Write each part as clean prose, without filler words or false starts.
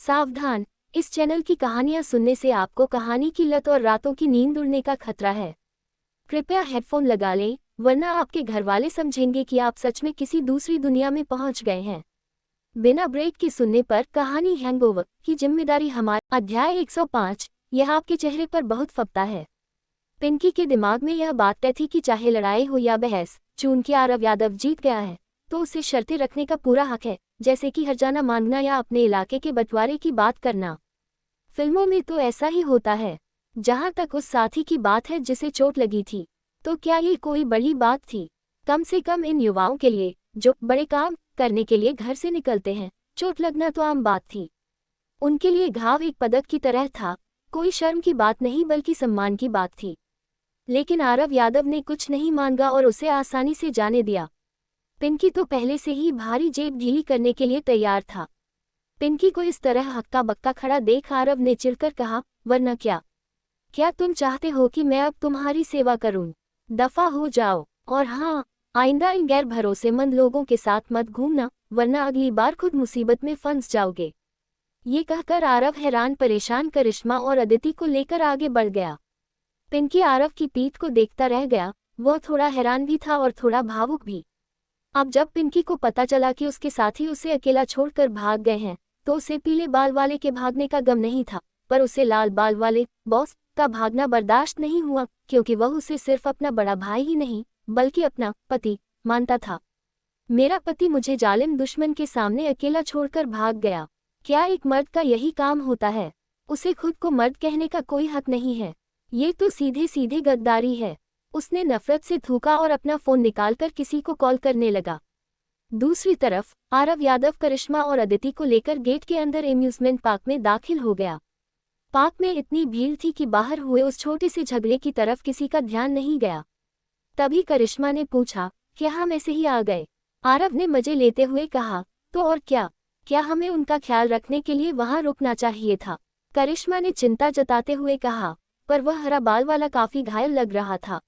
सावधान, इस चैनल की कहानियां सुनने से आपको कहानी की लत और रातों की नींद उड़ने का खतरा है। कृपया हेडफोन लगा लें, वरना आपके घरवाले समझेंगे कि आप सच में किसी दूसरी दुनिया में पहुंच गए हैं। बिना ब्रेक के सुनने पर कहानी हैंगओवर की जिम्मेदारी हमारी। अध्याय 105। यह आपके चेहरे पर बहुत फबता है। पिंकी के दिमाग में यह बात तय थी कि चाहे लड़ाई हो या बहस, चूंकि आरव यादव जीत गया है तो उसे शर्तें रखने का पूरा हक है, जैसे कि हर्जाना मांगना या अपने इलाके के बंटवारे की बात करना। फिल्मों में तो ऐसा ही होता है। जहां तक उस साथी की बात है जिसे चोट लगी थी, तो क्या ये कोई बड़ी बात थी? कम से कम इन युवाओं के लिए, जो बड़े काम करने के लिए घर से निकलते हैं, चोट लगना तो आम बात थी। उनके लिए घाव एक पदक की तरह था, कोई शर्म की बात नहीं बल्कि सम्मान की बात थी। लेकिन आरव यादव ने कुछ नहीं मांगा और उसे आसानी से जाने दिया। पिंकी तो पहले से ही भारी जेब ढीली करने के लिए तैयार था। पिंकी को इस तरह हक्का बक्का खड़ा देख आरव ने चिढ़कर कहा, वरना क्या? क्या तुम चाहते हो कि मैं अब तुम्हारी सेवा करूं? दफा हो जाओ। और हाँ, आइंदा इन गैर भरोसेमंद लोगों के साथ मत घूमना, वरना अगली बार खुद मुसीबत में फंस जाओगे। ये कहकर आरव हैरान परेशान करिश्मा और अदिति को लेकर आगे बढ़ गया। पिंकी आरव की पीठ को देखता रह गया। वह थोड़ा हैरान भी था और थोड़ा भावुक भी। अब जब पिंकी को पता चला कि उसके साथी उसे अकेला छोड़कर भाग गए हैं, तो उसे पीले बाल वाले के भागने का गम नहीं था, पर उसे लाल बाल वाले बॉस का भागना बर्दाश्त नहीं हुआ, क्योंकि वह उसे सिर्फ अपना बड़ा भाई ही नहीं, बल्कि अपना पति मानता था। मेरा पति मुझे जालिम दुश्मन के सामने अकेला छोड़कर भाग गया। क्या एक मर्द का यही काम होता है? उसे खुद को मर्द कहने का कोई हक नहीं है। ये तो सीधे सीधे गद्दारी है। उसने नफरत से थूका और अपना फोन निकालकर किसी को कॉल करने लगा। दूसरी तरफ आरव यादव करिश्मा और अदिति को लेकर गेट के अंदर एम्यूजमेंट पार्क में दाखिल हो गया। पार्क में इतनी भीड़ थी कि बाहर हुए उस छोटे से झगड़े की तरफ किसी का ध्यान नहीं गया। तभी करिश्मा ने पूछा, क्या हम ऐसे ही आ गए? आरव ने मजे लेते हुए कहा, तो और क्या हमें उनका ख्याल रखने के लिए वहां रुकना चाहिए था? करिश्मा ने चिंता जताते हुए कहा, पर वह हरा बाल वाला काफी घायल लग रहा था।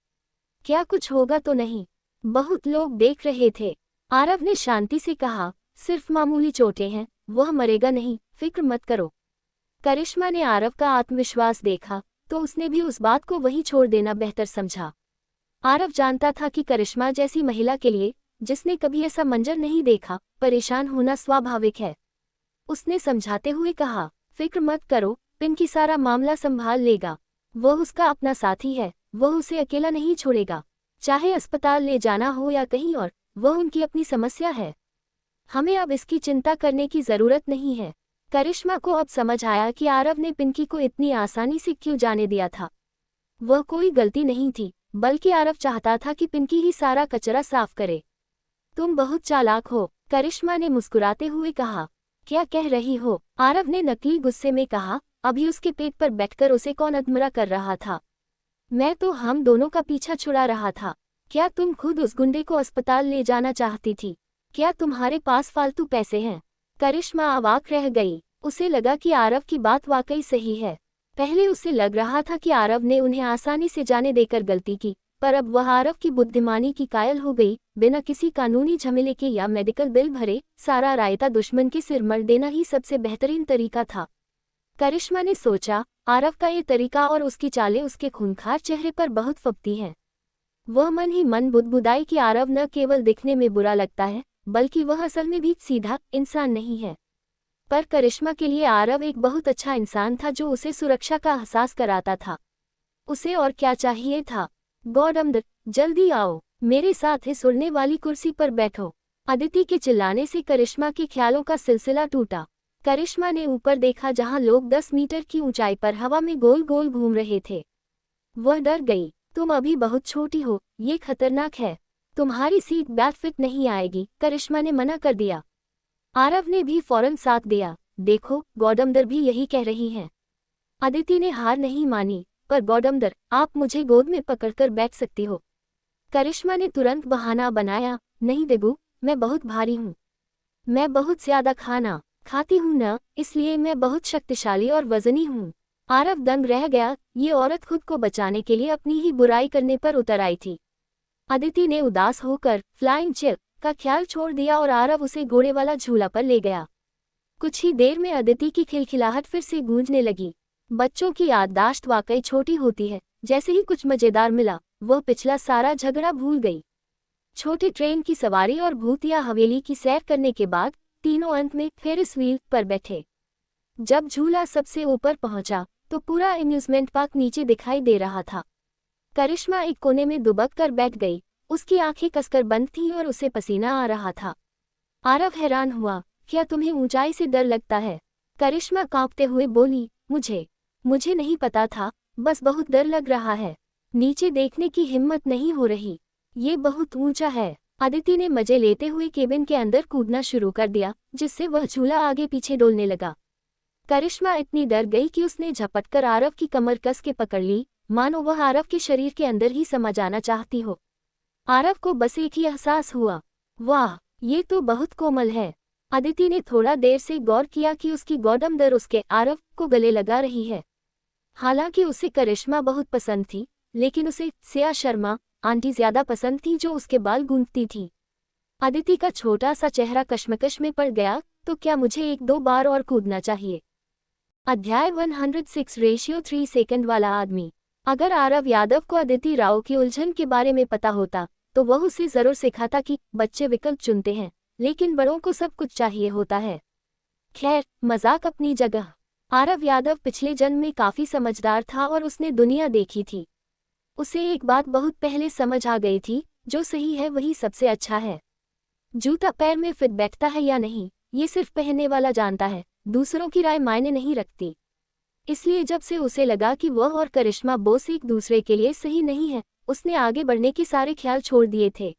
क्या कुछ होगा तो नहीं? बहुत लोग देख रहे थे। आरव ने शांति से कहा, सिर्फ मामूली चोटें हैं, वह मरेगा नहीं, फिक्र मत करो। करिश्मा ने आरव का आत्मविश्वास देखा तो उसने भी उस बात को वहीं छोड़ देना बेहतर समझा। आरव जानता था कि करिश्मा जैसी महिला के लिए, जिसने कभी ऐसा मंजर नहीं देखा, परेशान होना स्वाभाविक है। उसने समझाते हुए कहा, फिक्र मत करो, पिंकी सारा मामला संभाल लेगा। वह उसका अपना साथी है, वह उसे अकेला नहीं छोड़ेगा। चाहे अस्पताल ले जाना हो या कहीं और, वह उनकी अपनी समस्या है। हमें अब इसकी चिंता करने की जरूरत नहीं है। करिश्मा को अब समझ आया कि आरव ने पिंकी को इतनी आसानी से क्यों जाने दिया था। वह कोई गलती नहीं थी, बल्कि आरव चाहता था कि पिंकी ही सारा कचरा साफ करे। तुम बहुत चालाक हो, करिश्मा ने मुस्कुराते हुए कहा। क्या कह रही हो? आरव ने नकली गुस्से में कहा, अभी उसके पेट पर बैठकर उसे कौन अधमरा कर रहा था? मैं तो हम दोनों का पीछा छुड़ा रहा था। क्या तुम खुद उस गुंडे को अस्पताल ले जाना चाहती थी? क्या तुम्हारे पास फालतू पैसे हैं? करिश्मा अवाक रह गई। उसे लगा कि आरव की बात वाकई सही है। पहले उसे लग रहा था कि आरव ने उन्हें आसानी से जाने देकर गलती की, पर अब वह आरव की बुद्धिमानी की कायल हो गई। बिना किसी कानूनी झमेले के या मेडिकल बिल भरे सारा रायता दुश्मन के सिर मर देना ही सबसे बेहतरीन तरीका था। करिश्मा ने सोचा, आरव का ये तरीका और उसकी चालें उसके खूंखार चेहरे पर बहुत फबती हैं। वह मन ही मन बुदबुदाई कि आरव न केवल दिखने में बुरा लगता है, बल्कि वह असल में भी सीधा इंसान नहीं है। पर करिश्मा के लिए आरव एक बहुत अच्छा इंसान था जो उसे सुरक्षा का एहसास कराता था। उसे और क्या चाहिए था? गौडमदर, जल्दी आओ, मेरे साथ इस उड़ने वाली कुर्सी पर बैठो। अदिति के चिल्लाने से करिश्मा के ख्यालों का सिलसिला टूटा। करिश्मा ने ऊपर देखा जहां लोग 10 मीटर की ऊंचाई पर हवा में गोल गोल घूम रहे थे। वह डर गई। तुम अभी बहुत छोटी हो, ये खतरनाक है। तुम्हारी सीट बेल्ट फिट नहीं आएगी, करिश्मा ने मना कर दिया। आरव ने भी फौरन साथ दिया। देखो, गौडमदर भी यही कह रही हैं। अदिति ने हार नहीं मानी, पर गौडमदर, आप मुझे गोद में पकड़कर बैठ सकती हो। करिश्मा ने तुरंत बहाना बनाया, नहीं देबू, मैं बहुत भारी हूँ। मैं बहुत ज्यादा खाना खाती हूँ न, इसलिए मैं बहुत शक्तिशाली और वजनी हूँ। आरव दंग रह गया। ये औरत खुद को बचाने के लिए अपनी ही बुराई करने पर उतर आई थी। अदिति ने उदास होकर फ्लाइंग चेयर का ख्याल छोड़ दिया और आरव उसे घोड़े वाला झूला पर ले गया। कुछ ही देर में अदिति की खिलखिलाहट फिर से गूंजने लगी। बच्चों की याददाश्त वाकई छोटी होती है। जैसे ही कुछ मजेदार मिला, वह पिछला सारा झगड़ा भूल गई। छोटी ट्रेन की सवारी और भूतिया हवेली की सैर करने के बाद तीनों अंत में फेरिस व्हील पर बैठे। जब झूला सबसे ऊपर पहुंचा तो पूरा अम्यूजमेंट पार्क नीचे दिखाई दे रहा था। करिश्मा एक कोने में दुबक कर बैठ गई। उसकी आंखें कसकर बंद थीं और उसे पसीना आ रहा था। आरव हैरान हुआ, क्या तुम्हें ऊंचाई से डर लगता है? करिश्मा कांपते हुए बोली, मुझे नहीं पता था, बस बहुत डर लग रहा है। नीचे देखने की हिम्मत नहीं हो रही, ये बहुत ऊंचा है। अदिति ने मजे लेते हुए केबिन के अंदर कूदना शुरू कर दिया, जिससे वह झूला आगे पीछे डोलने लगा। करिश्मा इतनी डर गई कि उसने झपटकर आरव की कमर कस के पकड़ ली, मानो वह आरव के शरीर के अंदर ही समा जाना चाहती हो। आरव को बस एक ही एहसास हुआ, वाह, ये तो बहुत कोमल है। अदिति ने थोड़ा देर से गौर किया कि उसकी गौडमदर उसके आरव को गले लगा रही है। हालांकि उसे करिश्मा बहुत पसंद थी, लेकिन उसे सिया शर्मा आंटी ज्यादा पसंद थी, जो उसके बाल गूंथती थी। अदिति का छोटा सा चेहरा कश्मकश में पड़ गया, तो क्या मुझे 1-2 बार और कूदना चाहिए? अध्याय 106 सेकंड वाला आदमी। अगर आरव यादव को अदिति राव की उलझन के बारे में पता होता तो वह उसे जरूर सिखाता कि बच्चे विकल्प चुनते हैं, लेकिन बड़ों को सब कुछ चाहिए होता है। खैर, मजाक अपनी जगह। आरव यादव पिछले जन्म में काफी समझदार था और उसने दुनिया देखी थी। उसे एक बात बहुत पहले समझ आ गई थी, जो सही है वही सबसे अच्छा है। जूता पैर में फिट बैठता है या नहीं, ये सिर्फ पहनने वाला जानता है, दूसरों की राय मायने नहीं रखती। इसलिए जब से उसे लगा कि वह और करिश्मा बोस एक दूसरे के लिए सही नहीं है, उसने आगे बढ़ने के सारे ख्याल छोड़ दिए थे।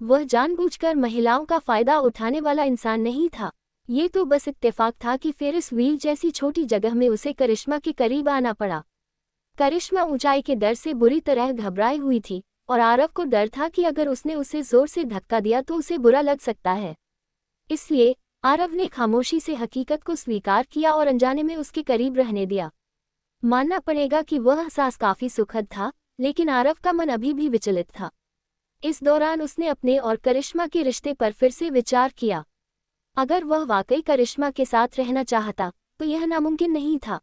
वह जानबूझकर महिलाओं का फायदा उठाने वाला इंसान नहीं था। ये तो बस इत्तेफाक था कि फेरिस व्हील जैसी छोटी जगह में उसे करिश्मा के करीब आना पड़ा। करिश्मा ऊंचाई के डर से बुरी तरह घबराई हुई थी और आरव को डर था कि अगर उसने उसे जोर से धक्का दिया तो उसे बुरा लग सकता है। इसलिए आरव ने खामोशी से हकीकत को स्वीकार किया और अनजाने में उसके करीब रहने दिया। मानना पड़ेगा कि वह एहसास काफी सुखद था, लेकिन आरव का मन अभी भी विचलित था। इस दौरान उसने अपने और करिश्मा के रिश्ते पर फिर से विचार किया। अगर वह वाकई करिश्मा के साथ रहना चाहता तो यह नामुमकिन नहीं था।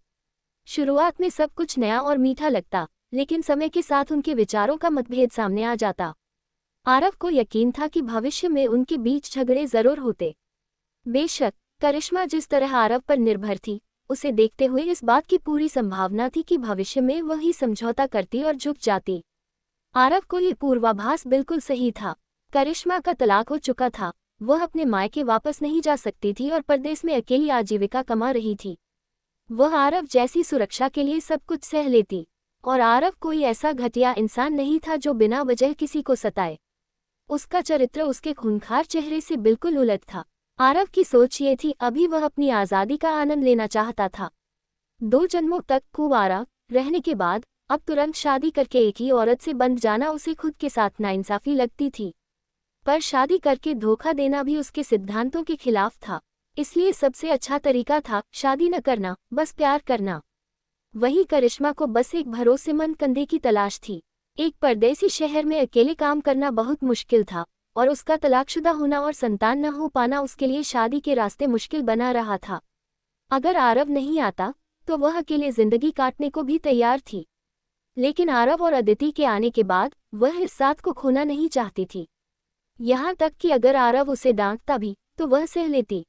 शुरुआत में सब कुछ नया और मीठा लगता, लेकिन समय के साथ उनके विचारों का मतभेद सामने आ जाता। आरव को यकीन था कि भविष्य में उनके बीच झगड़े जरूर होते। बेशक करिश्मा जिस तरह आरव पर निर्भर थी, उसे देखते हुए इस बात की पूरी संभावना थी कि भविष्य में वही समझौता करती और झुक जाती। आरव को ये पूर्वाभास बिल्कुल सही था। करिश्मा का तलाक हो चुका था, वह अपने मायके वापस नहीं जा सकती थी और परदेश में अकेली आजीविका कमा रही थी। वह आरव जैसी सुरक्षा के लिए सब कुछ सह लेती, और आरव कोई ऐसा घटिया इंसान नहीं था जो बिना वजह किसी को सताए। उसका चरित्र उसके खूंखार चेहरे से बिल्कुल उलट था। आरव की सोच ये थी, अभी वह अपनी आज़ादी का आनंद लेना चाहता था। 2 जन्मों तक कुंवारा रहने के बाद अब तुरंत शादी करके एक ही औरत से बंध जाना उसे खुद के साथ नाइंसाफी लगती थी। पर शादी करके धोखा देना भी उसके सिद्धांतों के खिलाफ था। इसलिए सबसे अच्छा तरीका था शादी न करना, बस प्यार करना। वही करिश्मा को बस एक भरोसेमंद कंधे की तलाश थी। एक परदेसी शहर में अकेले काम करना बहुत मुश्किल था, और उसका तलाकशुदा होना और संतान न हो पाना उसके लिए शादी के रास्ते मुश्किल बना रहा था। अगर आरव नहीं आता तो वह अकेले जिंदगी काटने को भी तैयार थी। लेकिन आरव और अदिति के आने के बाद वह इस साथ को खोना नहीं चाहती थी। यहाँ तक कि अगर आरव उसे डांटता भी तो वह सह लेती।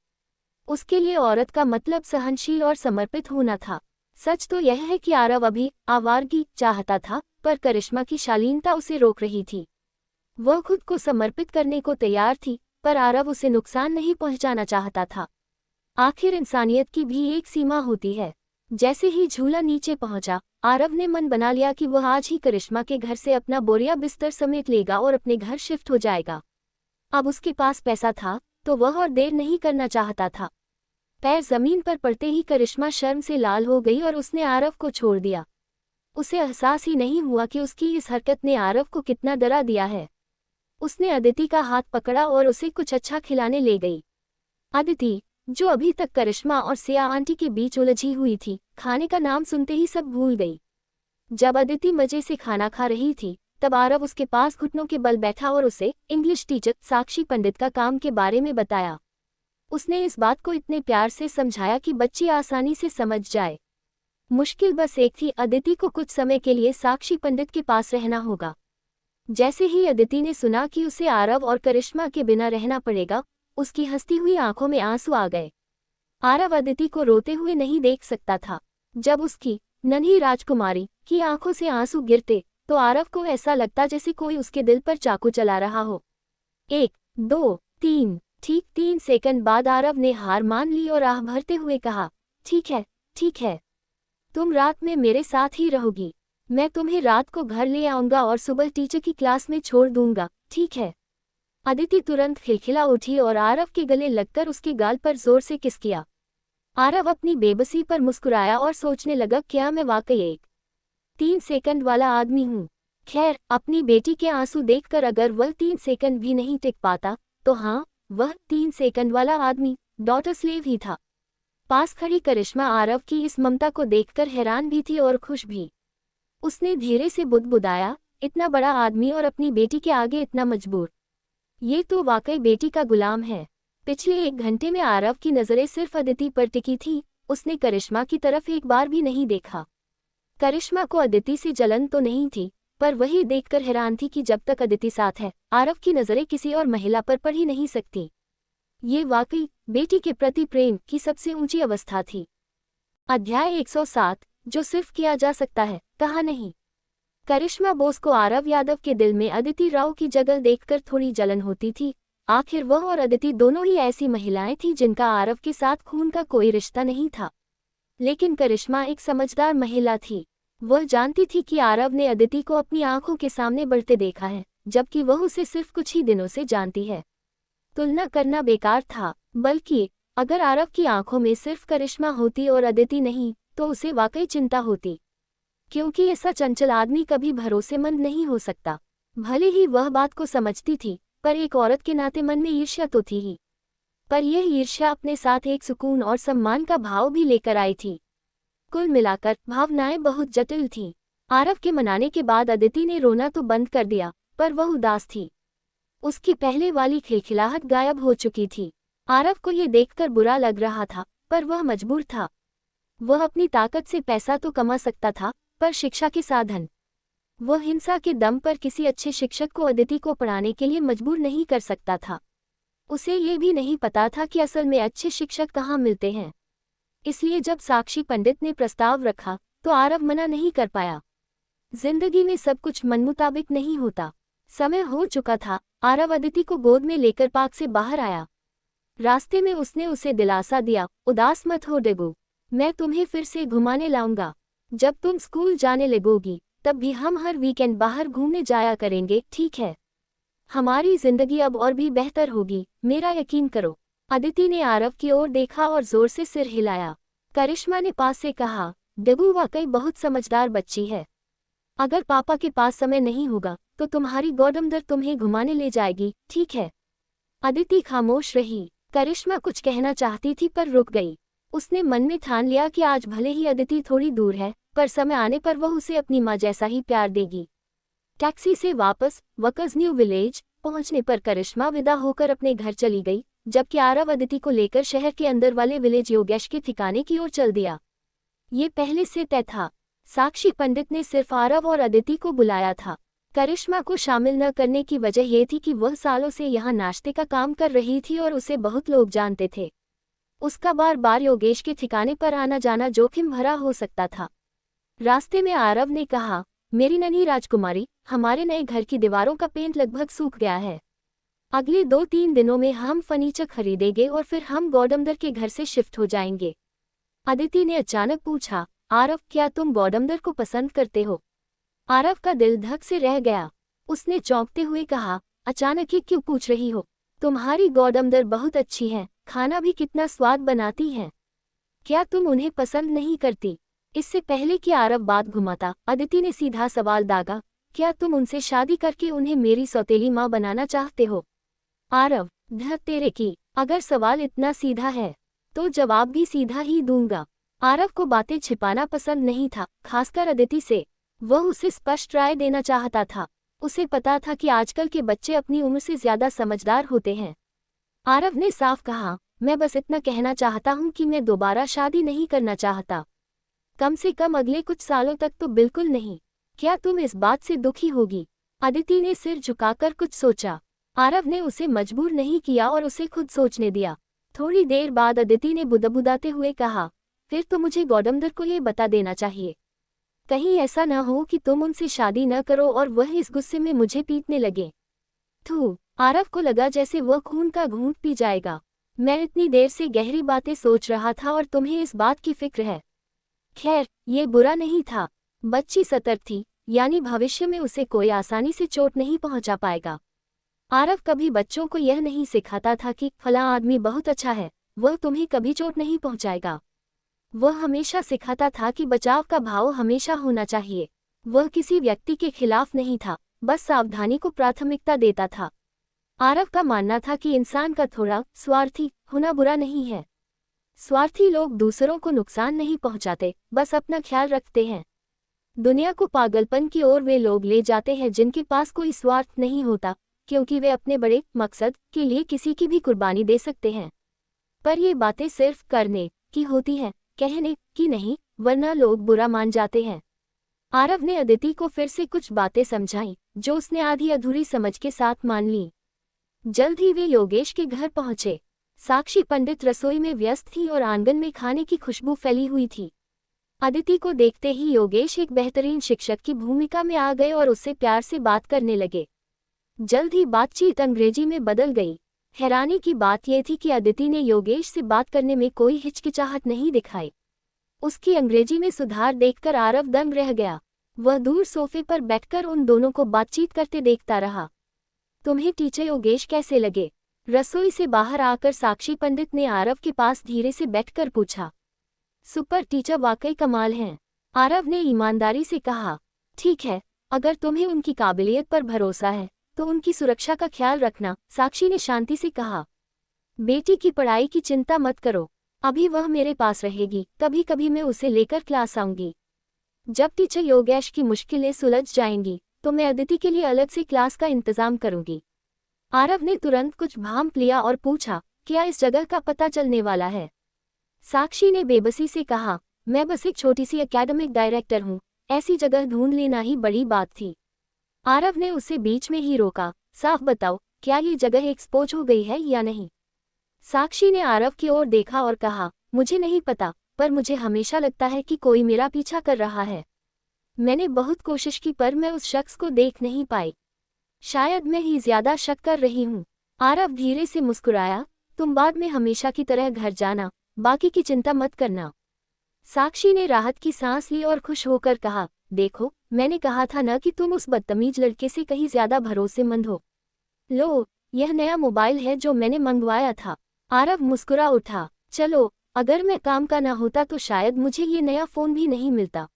उसके लिए औरत का मतलब सहनशील और समर्पित होना था। सच तो यह है कि आरव अभी आवारगी चाहता था, पर करिश्मा की शालीनता उसे रोक रही थी। वह खुद को समर्पित करने को तैयार थी, पर आरव उसे नुकसान नहीं पहुंचाना चाहता था। आखिर इंसानियत की भी एक सीमा होती है। जैसे ही झूला नीचे पहुंचा, आरव ने मन बना लिया कि वह आज ही करिश्मा के घर से अपना बोरिया बिस्तर समेट लेगा और अपने घर शिफ्ट हो जाएगा। अब उसके पास पैसा था तो वह और देर नहीं करना चाहता था। पैर जमीन पर पड़ते ही करिश्मा शर्म से लाल हो गई और उसने आरव को छोड़ दिया। उसे एहसास ही नहीं हुआ कि उसकी इस हरकत ने आरव को कितना डरा दिया है। उसने अदिति का हाथ पकड़ा और उसे कुछ अच्छा खिलाने ले गई। अदिति, जो अभी तक करिश्मा और सिया आंटी के बीच उलझी हुई थी, खाने का नाम सुनते ही सब भूल गई। जब अदिति मजे से खाना खा रही थी, तब आरव उसके पास घुटनों के बल बैठा और उसे इंग्लिश टीचर साक्षी पंडित का काम के बारे में बताया। उसने इस बात को इतने प्यार से समझाया कि बच्ची आसानी से समझ जाए। मुश्किल बस एक थी, अदिति को कुछ समय के लिए साक्षी पंडित के पास रहना होगा। जैसे ही अदिति ने सुना कि उसे आरव और करिश्मा के बिना रहना पड़ेगा, उसकी हंसती हुई आंखों में आंसू आ गए। आरव अदिति को रोते हुए नहीं देख सकता था। जब उसकी नन्ही राजकुमारी की आंखों से आंसू गिरते तो आरव को ऐसा लगता जैसे कोई उसके दिल पर चाकू चला रहा हो। 1, 2, 3। ठीक 3 सेकंड बाद आरव ने हार मान ली और आह भरते हुए कहा, ठीक है, ठीक है। तुम रात में मेरे साथ ही रहोगी। मैं तुम्हें रात को घर ले आऊंगा और सुबह टीचर की क्लास में छोड़ दूंगा, ठीक है। अदिति तुरंत खिलखिला उठी और आरव के गले लगकर उसके गाल पर जोर से किस किया। आरव अपनी बेबसी पर मुस्कुराया और सोचने लगा, क्या मैं वाकई एक 3 सेकंड वाला आदमी हूँ। खैर, अपनी बेटी के आंसू देखकर अगर वह 3 सेकंड भी नहीं टिक पाता तो हाँ, वह 3 सेकंड वाला आदमी डॉटर स्लेव ही था। पास खड़ी करिश्मा आरव की इस ममता को देखकर हैरान भी थी और खुश भी। उसने धीरे से बुदबुदाया, इतना बड़ा आदमी और अपनी बेटी के आगे इतना मजबूर, ये तो वाकई बेटी का गुलाम है। पिछले 1 घंटे में आरव की नज़रें सिर्फ अदिति पर टिकी थी। उसने करिश्मा की तरफ एक बार भी नहीं देखा। करिश्मा को अदिति से जलन तो नहीं थी, पर वही देखकर हैरान थी कि जब तक अदिति साथ है, आरव की नज़रें किसी और महिला पर पड़ ही नहीं सकती। ये वाकई बेटी के प्रति प्रेम की सबसे ऊंची अवस्था थी। अध्याय 107, जो सिर्फ किया जा सकता है, कहा नहीं। करिश्मा बोस को आरव यादव के दिल में अदिति राव की जगह देखकर थोड़ी जलन होती थी। आखिर वह और अदिति दोनों ही ऐसी महिलाएं थीं जिनका आरव के साथ खून का कोई रिश्ता नहीं था। लेकिन करिश्मा एक समझदार महिला थी। वह जानती थी कि आरव ने अदिति को अपनी आंखों के सामने बढ़ते देखा है, जबकि वह उसे सिर्फ कुछ ही दिनों से जानती है। तुलना करना बेकार था, बल्कि अगर आरव की आंखों में सिर्फ करिश्मा होती और अदिति नहीं, तो उसे वाकई चिंता होती। क्योंकि ऐसा चंचल आदमी कभी भरोसेमंद नहीं हो सकता। भले ही वह बात को समझती थी, पर एक औरत के नाते मन में ईर्ष्या तो थी ही। पर यह ईर्ष्या अपने साथ एक सुकून और सम्मान का भाव भी लेकर आई थी। कुल मिलाकर भावनाएं बहुत जटिल थीं। आरव के मनाने के बाद अदिति ने रोना तो बंद कर दिया, पर वह उदास थी। उसकी पहले वाली खिलखिलाहट गायब हो चुकी थी। आरव को ये देखकर बुरा लग रहा था, पर वह मजबूर था। वह अपनी ताकत से पैसा तो कमा सकता था, पर शिक्षा के साधन, वह हिंसा के दम पर किसी अच्छे शिक्षक को अदिति को पढ़ाने के लिए मजबूर नहीं कर सकता था। उसे ये भी नहीं पता था कि असल में अच्छे शिक्षक कहाँ मिलते हैं। इसलिए जब साक्षी पंडित ने प्रस्ताव रखा तो आरव मना नहीं कर पाया। जिंदगी में सब कुछ मनमुताबिक नहीं होता। समय हो चुका था। आरव अदिति को गोद में लेकर पार्क से बाहर आया। रास्ते में उसने उसे दिलासा दिया, उदास मत हो डेगो, मैं तुम्हें फिर से घुमाने लाऊंगा। जब तुम स्कूल जाने लगोगी तब भी हम हर वीकेंड बाहर घूमने जाया करेंगे, ठीक है? हमारी जिंदगी अब और भी बेहतर होगी, मेरा यकीन करो। अदिति ने आरव की ओर देखा और जोर से सिर हिलाया। करिश्मा ने पास से कहा, डेगू वाकई बहुत समझदार बच्ची है। अगर पापा के पास समय नहीं होगा तो तुम्हारी गॉडमदर तुम्हें घुमाने ले जाएगी, ठीक है? अदिति खामोश रही। करिश्मा कुछ कहना चाहती थी पर रुक गई। उसने मन में ठान लिया कि आज भले ही अदिति थोड़ी दूर है, पर समय आने पर वह उसे अपनी माँ जैसा ही प्यार देगी। टैक्सी से वापस वकर्स न्यू विलेज पहुंचने पर करिश्मा विदा होकर अपने घर चली गई, जबकि आरव अदिति को लेकर शहर के अंदर वाले विलेज योगेश के ठिकाने की ओर चल दिया। ये पहले से तय था। साक्षी पंडित ने सिर्फ आरव और अदिति को बुलाया था। करिश्मा को शामिल न करने की वजह यह थी कि वह सालों से यहाँ नाश्ते का काम कर रही थी और उसे बहुत लोग जानते थे। उसका बार बार योगेश के ठिकाने पर आना जाना जोखिम भरा हो सकता था। रास्ते में आरव ने कहा, मेरी नन्ही राजकुमारी, हमारे नए घर की दीवारों का पेंट लगभग सूख गया है। अगले 2-3 दिनों में हम फर्नीचर खरीदेंगे और फिर हम गॉडमदर के घर से शिफ्ट हो जाएंगे। अदिति ने अचानक पूछा, आरव, क्या तुम गॉडमदर को पसंद करते हो? आरव का दिल धक से रह गया। उसने चौंकते हुए कहा, अचानक ये क्यों पूछ रही हो? तुम्हारी गॉडमदर बहुत अच्छी है, खाना भी कितना स्वाद बनाती हैं। क्या तुम उन्हें पसंद नहीं करती? इससे पहले कि आरव बात घुमाता, अदिति ने सीधा सवाल दागा, क्या तुम उनसे शादी करके उन्हें मेरी सौतेली माँ बनाना चाहते हो? आरव, धत तेरे की, अगर सवाल इतना सीधा है तो जवाब भी सीधा ही दूंगा। आरव को बातें छिपाना पसंद नहीं था, खासकर अदिति से। वह उसे स्पष्ट राय देना चाहता था। उसे पता था कि आजकल के बच्चे अपनी उम्र से ज्यादा समझदार होते हैं। आरव ने साफ कहा, मैं बस इतना कहना चाहता हूँ कि मैं दोबारा शादी नहीं करना चाहता, कम से कम अगले कुछ सालों तक तो बिल्कुल नहीं। क्या तुम इस बात से दुखी होगी? अदिति ने सिर झुकाकर कुछ सोचा। आरव ने उसे मजबूर नहीं किया और उसे खुद सोचने दिया। थोड़ी देर बाद अदिति ने बुदबुदाते हुए कहा, फिर तो मुझे गौतमधर को ये बता देना चाहिए। कहीं ऐसा न हो कि तुम उनसे शादी न करो और वह इस गुस्से में मुझे पीटने लगे। थू, आरव को लगा जैसे वह खून का घूंट पी जाएगा। मैं इतनी देर से गहरी बातें सोच रहा था और तुम्हें इस बात की फिक्र है। खैर, ये बुरा नहीं था। बच्ची सतर्क थी, यानी भविष्य में उसे कोई आसानी से चोट नहीं पहुंचा पाएगा। आरव कभी बच्चों को यह नहीं सिखाता था कि फला आदमी बहुत अच्छा है, वह तुम्हें कभी चोट नहीं पहुंचाएगा। वह हमेशा सिखाता था कि बचाव का भाव हमेशा होना चाहिए। वह किसी व्यक्ति के खिलाफ नहीं था, बस सावधानी को प्राथमिकता देता था। आरव का मानना था कि इंसान का थोड़ा स्वार्थी होना बुरा नहीं है। स्वार्थी लोग दूसरों को नुकसान नहीं पहुंचाते, बस अपना ख्याल रखते हैं। दुनिया को पागलपन की ओर वे लोग ले जाते हैं जिनके पास कोई स्वार्थ नहीं होता, क्योंकि वे अपने बड़े मकसद के लिए किसी की भी कुर्बानी दे सकते हैं। पर ये बातें सिर्फ करने की होती हैं, कहने की नहीं, वरना लोग बुरा मान जाते हैं। आरव ने अदिति को फिर से कुछ बातें समझाईं, जो उसने आधी अधूरी समझ के साथ मान ली। जल्द ही वे योगेश के घर पहुंचे। साक्षी पंडित रसोई में व्यस्त थी और आंगन में खाने की खुशबू फैली हुई थी। अदिति को देखते ही योगेश एक बेहतरीन शिक्षक की भूमिका में आ गए और उससे प्यार से बात करने लगे। जल्द ही बातचीत अंग्रेजी में बदल गई। हैरानी की बात यह थी कि अदिति ने योगेश से बात करने में कोई हिचकिचाहट नहीं दिखाई। उसकी अंग्रेजी में सुधार देखकर आरव दंग रह गया। वह दूर सोफे पर बैठकर उन दोनों को बातचीत करते देखता रहा। तुम्हें टीचर योगेश कैसे लगे? रसोई से बाहर आकर साक्षी पंडित ने आरव के पास धीरे से बैठकर पूछा। सुपर टीचर वाकई कमाल हैं, आरव ने ईमानदारी से कहा। ठीक है, अगर तुम्हें उनकी काबिलियत पर भरोसा है तो उनकी सुरक्षा का ख्याल रखना, साक्षी ने शांति से कहा। बेटी की पढ़ाई की चिंता मत करो, अभी वह मेरे पास रहेगी, कभी कभी मैं उसे लेकर क्लास आऊंगी। जब टीचर योगेश की मुश्किलें सुलझ जाएंगी तो मैं अदिति के लिए अलग से क्लास का इंतजाम करूंगी। आरव ने तुरंत कुछ भांप लिया और पूछा, क्या इस जगह का पता चलने वाला है? साक्षी ने बेबसी से कहा, मैं बस एक छोटी सी एकेडमिक डायरेक्टर हूँ, ऐसी जगह ढूंढ लेना ही बड़ी बात थी। आरव ने उसे बीच में ही रोका, साफ बताओ, क्या ये जगह एक्सपोज हो गई है या नहीं? साक्षी ने आरव की ओर देखा और कहा, मुझे नहीं पता, पर मुझे हमेशा लगता है कि कोई मेरा पीछा कर रहा है। मैंने बहुत कोशिश की पर मैं उस शख्स को देख नहीं पाई। शायद मैं ही ज्यादा शक कर रही हूँ। आरव धीरे से मुस्कुराया, तुम बाद में हमेशा की तरह घर जाना, बाकी की चिंता मत करना। साक्षी ने राहत की सांस ली और खुश होकर कहा, देखो, मैंने कहा था न कि तुम उस बदतमीज लड़के से कहीं ज्यादा भरोसेमंद हो। लो, यह नया मोबाइल है जो मैंने मंगवाया था। आरव मुस्कुरा उठा, चलो, अगर मैं काम का न होता तो शायद मुझे ये नया फोन भी नहीं मिलता।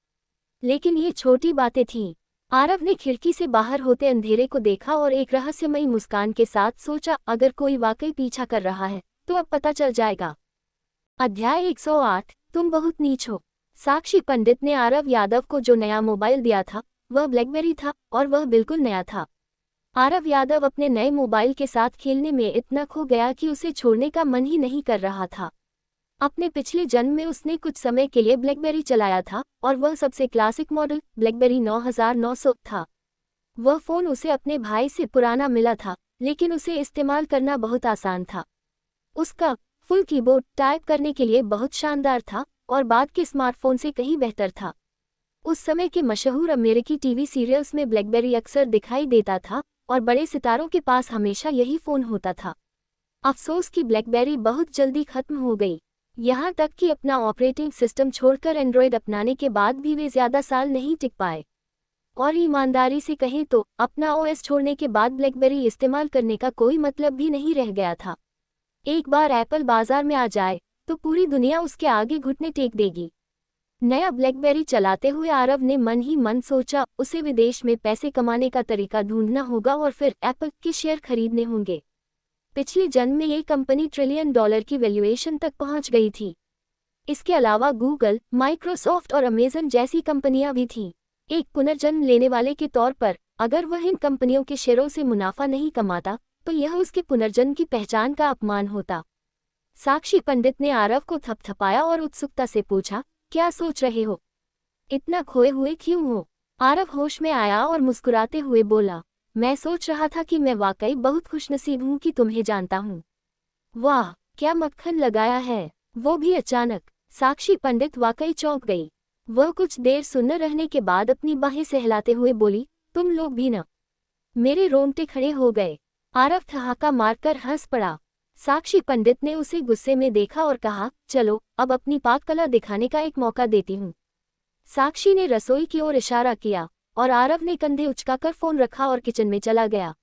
लेकिन ये छोटी बातें थीं। आरव ने खिड़की से बाहर होते अंधेरे को देखा और एक रहस्यमयी मुस्कान के साथ सोचा, अगर कोई वाकई पीछा कर रहा है तो अब पता चल जाएगा। अध्याय 108, तुम बहुत नीच हो। साक्षी पंडित ने आरव यादव को जो नया मोबाइल दिया था वह ब्लैकबेरी था और वह बिल्कुल नया था। आरव यादव अपने नए मोबाइल के साथ खेलने में इतना खो गया कि उसे छोड़ने का मन ही नहीं कर रहा था। अपने पिछले जन्म में उसने कुछ समय के लिए ब्लैकबेरी चलाया था और वह सबसे क्लासिक मॉडल ब्लैकबेरी 9900 था। वह फ़ोन उसे अपने भाई से पुराना मिला था, लेकिन उसे इस्तेमाल करना बहुत आसान था। उसका फुल कीबोर्ड टाइप करने के लिए बहुत शानदार था और बाद के स्मार्टफोन से कहीं बेहतर था। उस समय के मशहूर अमेरिकी टीवी सीरियल्स में ब्लैकबेरी अक्सर दिखाई देता था और बड़े सितारों के पास हमेशा यही फ़ोन होता था। अफसोस कि ब्लैकबेरी बहुत जल्दी खत्म हो गई। यहाँ तक कि अपना ऑपरेटिंग सिस्टम छोड़कर एंड्रॉयड अपनाने के बाद भी वे ज़्यादा साल नहीं टिक पाए। और ईमानदारी से कहें तो अपना ओएस छोड़ने के बाद ब्लैकबेरी इस्तेमाल करने का कोई मतलब भी नहीं रह गया था। एक बार एप्पल बाजार में आ जाए तो पूरी दुनिया उसके आगे घुटने टेक देगी। नया ब्लैकबेरी चलाते हुए आरव ने मन ही मन सोचा, उसे विदेश में पैसे कमाने का तरीका ढूंढना होगा और फिर एप्पल के शेयर खरीदने होंगे। पिछले जन्म में ये कंपनी $1 ट्रिलियन की वैल्यूएशन तक पहुंच गई थी। इसके अलावा गूगल, माइक्रोसॉफ्ट और अमेजन जैसी कंपनियां भी थीं। एक पुनर्जन्म लेने वाले के तौर पर अगर वह इन कंपनियों के शेयरों से मुनाफा नहीं कमाता तो यह उसके पुनर्जन्म की पहचान का अपमान होता। साक्षी पंडित ने आरव को थपथपाया और उत्सुकता से पूछा, क्या सोच रहे हो? इतना खोए हुए क्यों हो? आरव होश में आया और मुस्कुराते हुए बोला, मैं सोच रहा था कि मैं वाकई बहुत खुशनसीब हूँ कि तुम्हें जानता हूँ। वाह, क्या मक्खन लगाया है, वो भी अचानक। साक्षी पंडित वाकई चौंक गई। वह कुछ देर सुन्न रहने के बाद अपनी बाहें सहलाते हुए बोली, तुम लोग भी न। मेरे रोंगटे खड़े हो गए। आरव ठहाका मारकर हंस पड़ा। साक्षी पंडित ने उसे गुस्से में देखा और कहा, चलो अब अपनी पाक कला दिखाने का एक मौका देती हूँ। साक्षी ने रसोई की ओर इशारा किया और आरव ने कंधे उचकाकर फोन रखा और किचन में चला गया।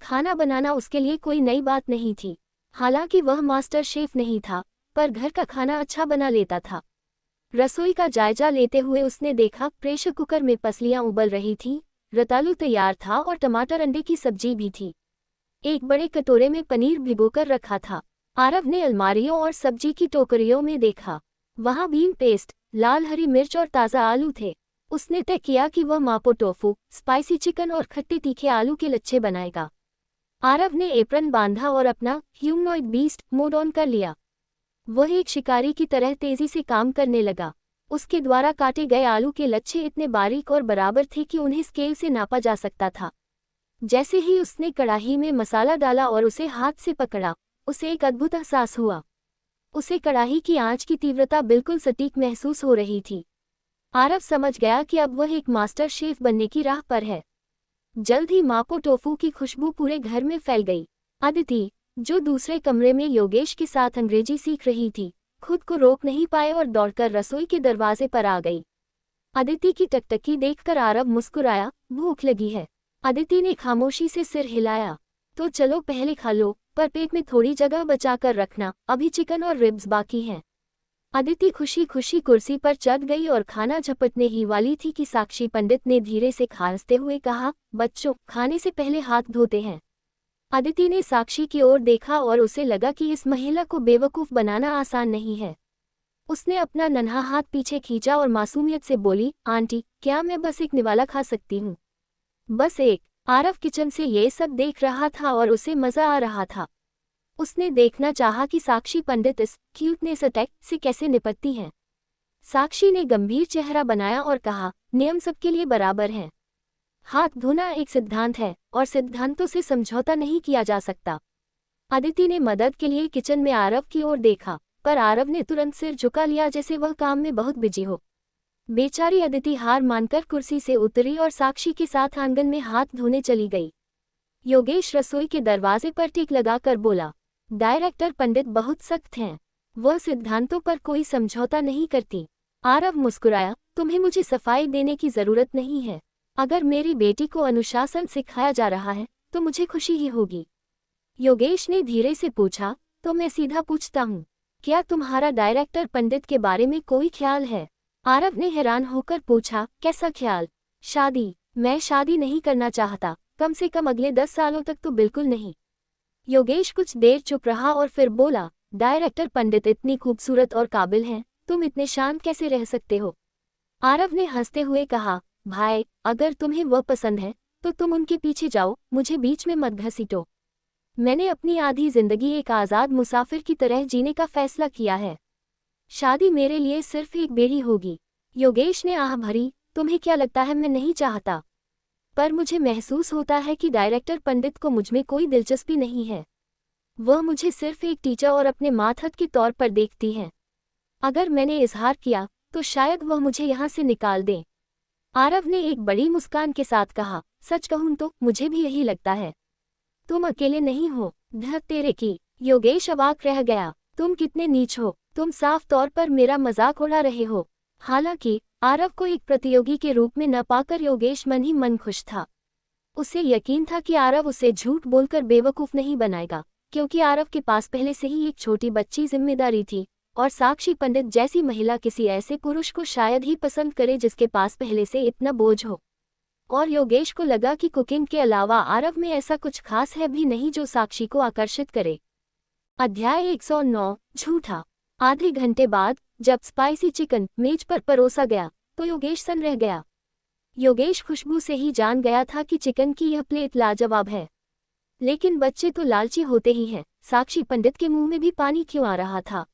खाना बनाना उसके लिए कोई नई बात नहीं थी। हालांकि वह मास्टर शेफ नहीं था, पर घर का खाना अच्छा बना लेता था। रसोई का जायजा लेते हुए उसने देखा प्रेशर कुकर में पसलियां उबल रही थीं, रतालू तैयार था और टमाटर अंडे की सब्जी भी थी। एक बड़े कटोरे में पनीर भिगोकर रखा था। आरव ने अलमारियों और सब्जी की टोकरियों में देखा। वहां बीन पेस्ट, लाल हरी मिर्च और ताज़ा आलू थे। उसने तय किया कि वह मापो टोफू, स्पाइसी चिकन और खट्टे तीखे आलू के लच्छे बनाएगा। आरव ने एप्रन बांधा और अपना ह्यूमनॉइड बीस्ट मोड ऑन कर लिया। वह एक शिकारी की तरह तेजी से काम करने लगा। उसके द्वारा काटे गए आलू के लच्छे इतने बारीक और बराबर थे कि उन्हें स्केल से नापा जा सकता था। जैसे ही उसने कढ़ाई में मसाला डाला और उसे हाथ से पकड़ा, उसे एक अद्भुत एहसास हुआ। उसे कढ़ाई की आंच की तीव्रता बिल्कुल सटीक महसूस हो रही थी। आरव समझ गया कि अब वह एक मास्टर शेफ बनने की राह पर है। जल्द ही मापो टोफू की खुशबू पूरे घर में फैल गई। अदिति, जो दूसरे कमरे में योगेश के साथ अंग्रेजी सीख रही थी, खुद को रोक नहीं पाए और दौड़कर रसोई के दरवाजे पर आ गई। अदिति की टकटकी देखकर आरव मुस्कुराया, भूख लगी है। अदिति ने खामोशी से सिर हिलाया। तो चलो पहले खा लो, पर पेट में थोड़ी जगह बचाकर रखना, अभी चिकन और रिब्स बाकी हैं। अदिति खुशी खुशी कुर्सी पर चढ़ गई और खाना झपटने ही वाली थी कि साक्षी पंडित ने धीरे से खांसते हुए कहा, बच्चों, खाने से पहले हाथ धोते हैं। अदिति ने साक्षी की ओर देखा और उसे लगा कि इस महिला को बेवकूफ़ बनाना आसान नहीं है। उसने अपना नन्हा हाथ पीछे खींचा और मासूमियत से बोली, आंटी, क्या मैं बस एक निवाला खा सकती हूँ? बस एक। आरव किचन से ये सब देख रहा था और उसे मज़ा आ रहा था। उसने देखना चाहा कि साक्षी पंडित इस क्यूटनेस अटैक से कैसे निपटती हैं। साक्षी ने गंभीर चेहरा बनाया और कहा, नियम सबके लिए बराबर हैं। हाथ धोना एक सिद्धांत है और सिद्धांतों से समझौता नहीं किया जा सकता। अदिति ने मदद के लिए किचन में आरव की ओर देखा, पर आरव ने तुरंत सिर झुका लिया जैसे वह काम में बहुत बिजी हो। बेचारी अदिति हार मानकर कुर्सी से उतरी और साक्षी के साथ आंगन में हाथ धोने चली गई। योगेश रसोई के दरवाजे पर टिक लगाकर बोला, डायरेक्टर पंडित बहुत सख्त हैं। वह सिद्धांतों पर कोई समझौता नहीं करती। आरव मुस्कुराया, तुम्हें मुझे सफाई देने की जरूरत नहीं है। अगर मेरी बेटी को अनुशासन सिखाया जा रहा है तो मुझे खुशी ही होगी। योगेश ने धीरे से पूछा, तो मैं सीधा पूछता हूँ, क्या तुम्हारा डायरेक्टर पंडित के बारे में कोई ख्याल है? आरव ने हैरान होकर पूछा, कैसा ख्याल? शादी? मैं शादी नहीं करना चाहता, कम से कम अगले 10 सालों तक तो बिल्कुल नहीं। योगेश कुछ देर चुप रहा और फिर बोला, डायरेक्टर पंडित इतनी खूबसूरत और काबिल हैं, तुम इतने शांत कैसे रह सकते हो? आरव ने हंसते हुए कहा, भाई, अगर तुम्हें वह पसंद है तो तुम उनके पीछे जाओ, मुझे बीच में मत घसीटो। मैंने अपनी आधी जिंदगी एक आज़ाद मुसाफिर की तरह जीने का फैसला किया है। शादी मेरे लिए सिर्फ एक बेड़ी होगी। योगेश ने आह भरी, तुम्हें क्या लगता है मैं नहीं चाहता? पर मुझे महसूस होता है कि डायरेक्टर पंडित को मुझमें कोई दिलचस्पी नहीं है। वह मुझे सिर्फ एक टीचर और अपने मातहत के तौर पर देखती हैं। अगर मैंने इजहार किया तो शायद वह मुझे यहाँ से निकाल दें। आरव ने एक बड़ी मुस्कान के साथ कहा, सच कहूं तो मुझे भी यही लगता है। तुम अकेले नहीं हो, धत तेरे की। योगेश अवाक रह गया, तुम कितने नीच हो, तुम साफ तौर पर मेरा मजाक उड़ा रहे हो। हालांकि आरव को एक प्रतियोगी के रूप में न पाकर योगेश मन ही मन खुश था। उसे यकीन था कि आरव उसे झूठ बोलकर बेवकूफ़ नहीं बनाएगा, क्योंकि आरव के पास पहले से ही एक छोटी बच्ची जिम्मेदारी थी और साक्षी पंडित जैसी महिला किसी ऐसे पुरुष को शायद ही पसंद करे जिसके पास पहले से इतना बोझ हो। और योगेश को लगा कि कुकिंग के अलावा आरव में ऐसा कुछ खास है भी नहीं जो साक्षी को आकर्षित करे। अध्याय 109, झूठा। आधे घंटे बाद जब स्पाइसी चिकन मेज पर परोसा गया तो योगेश सन रह गया। योगेश खुशबू से ही जान गया था कि चिकन की यह प्लेट लाजवाब है। लेकिन बच्चे तो लालची होते ही हैं। साक्षी पंडित के मुंह में भी पानी क्यों आ रहा था।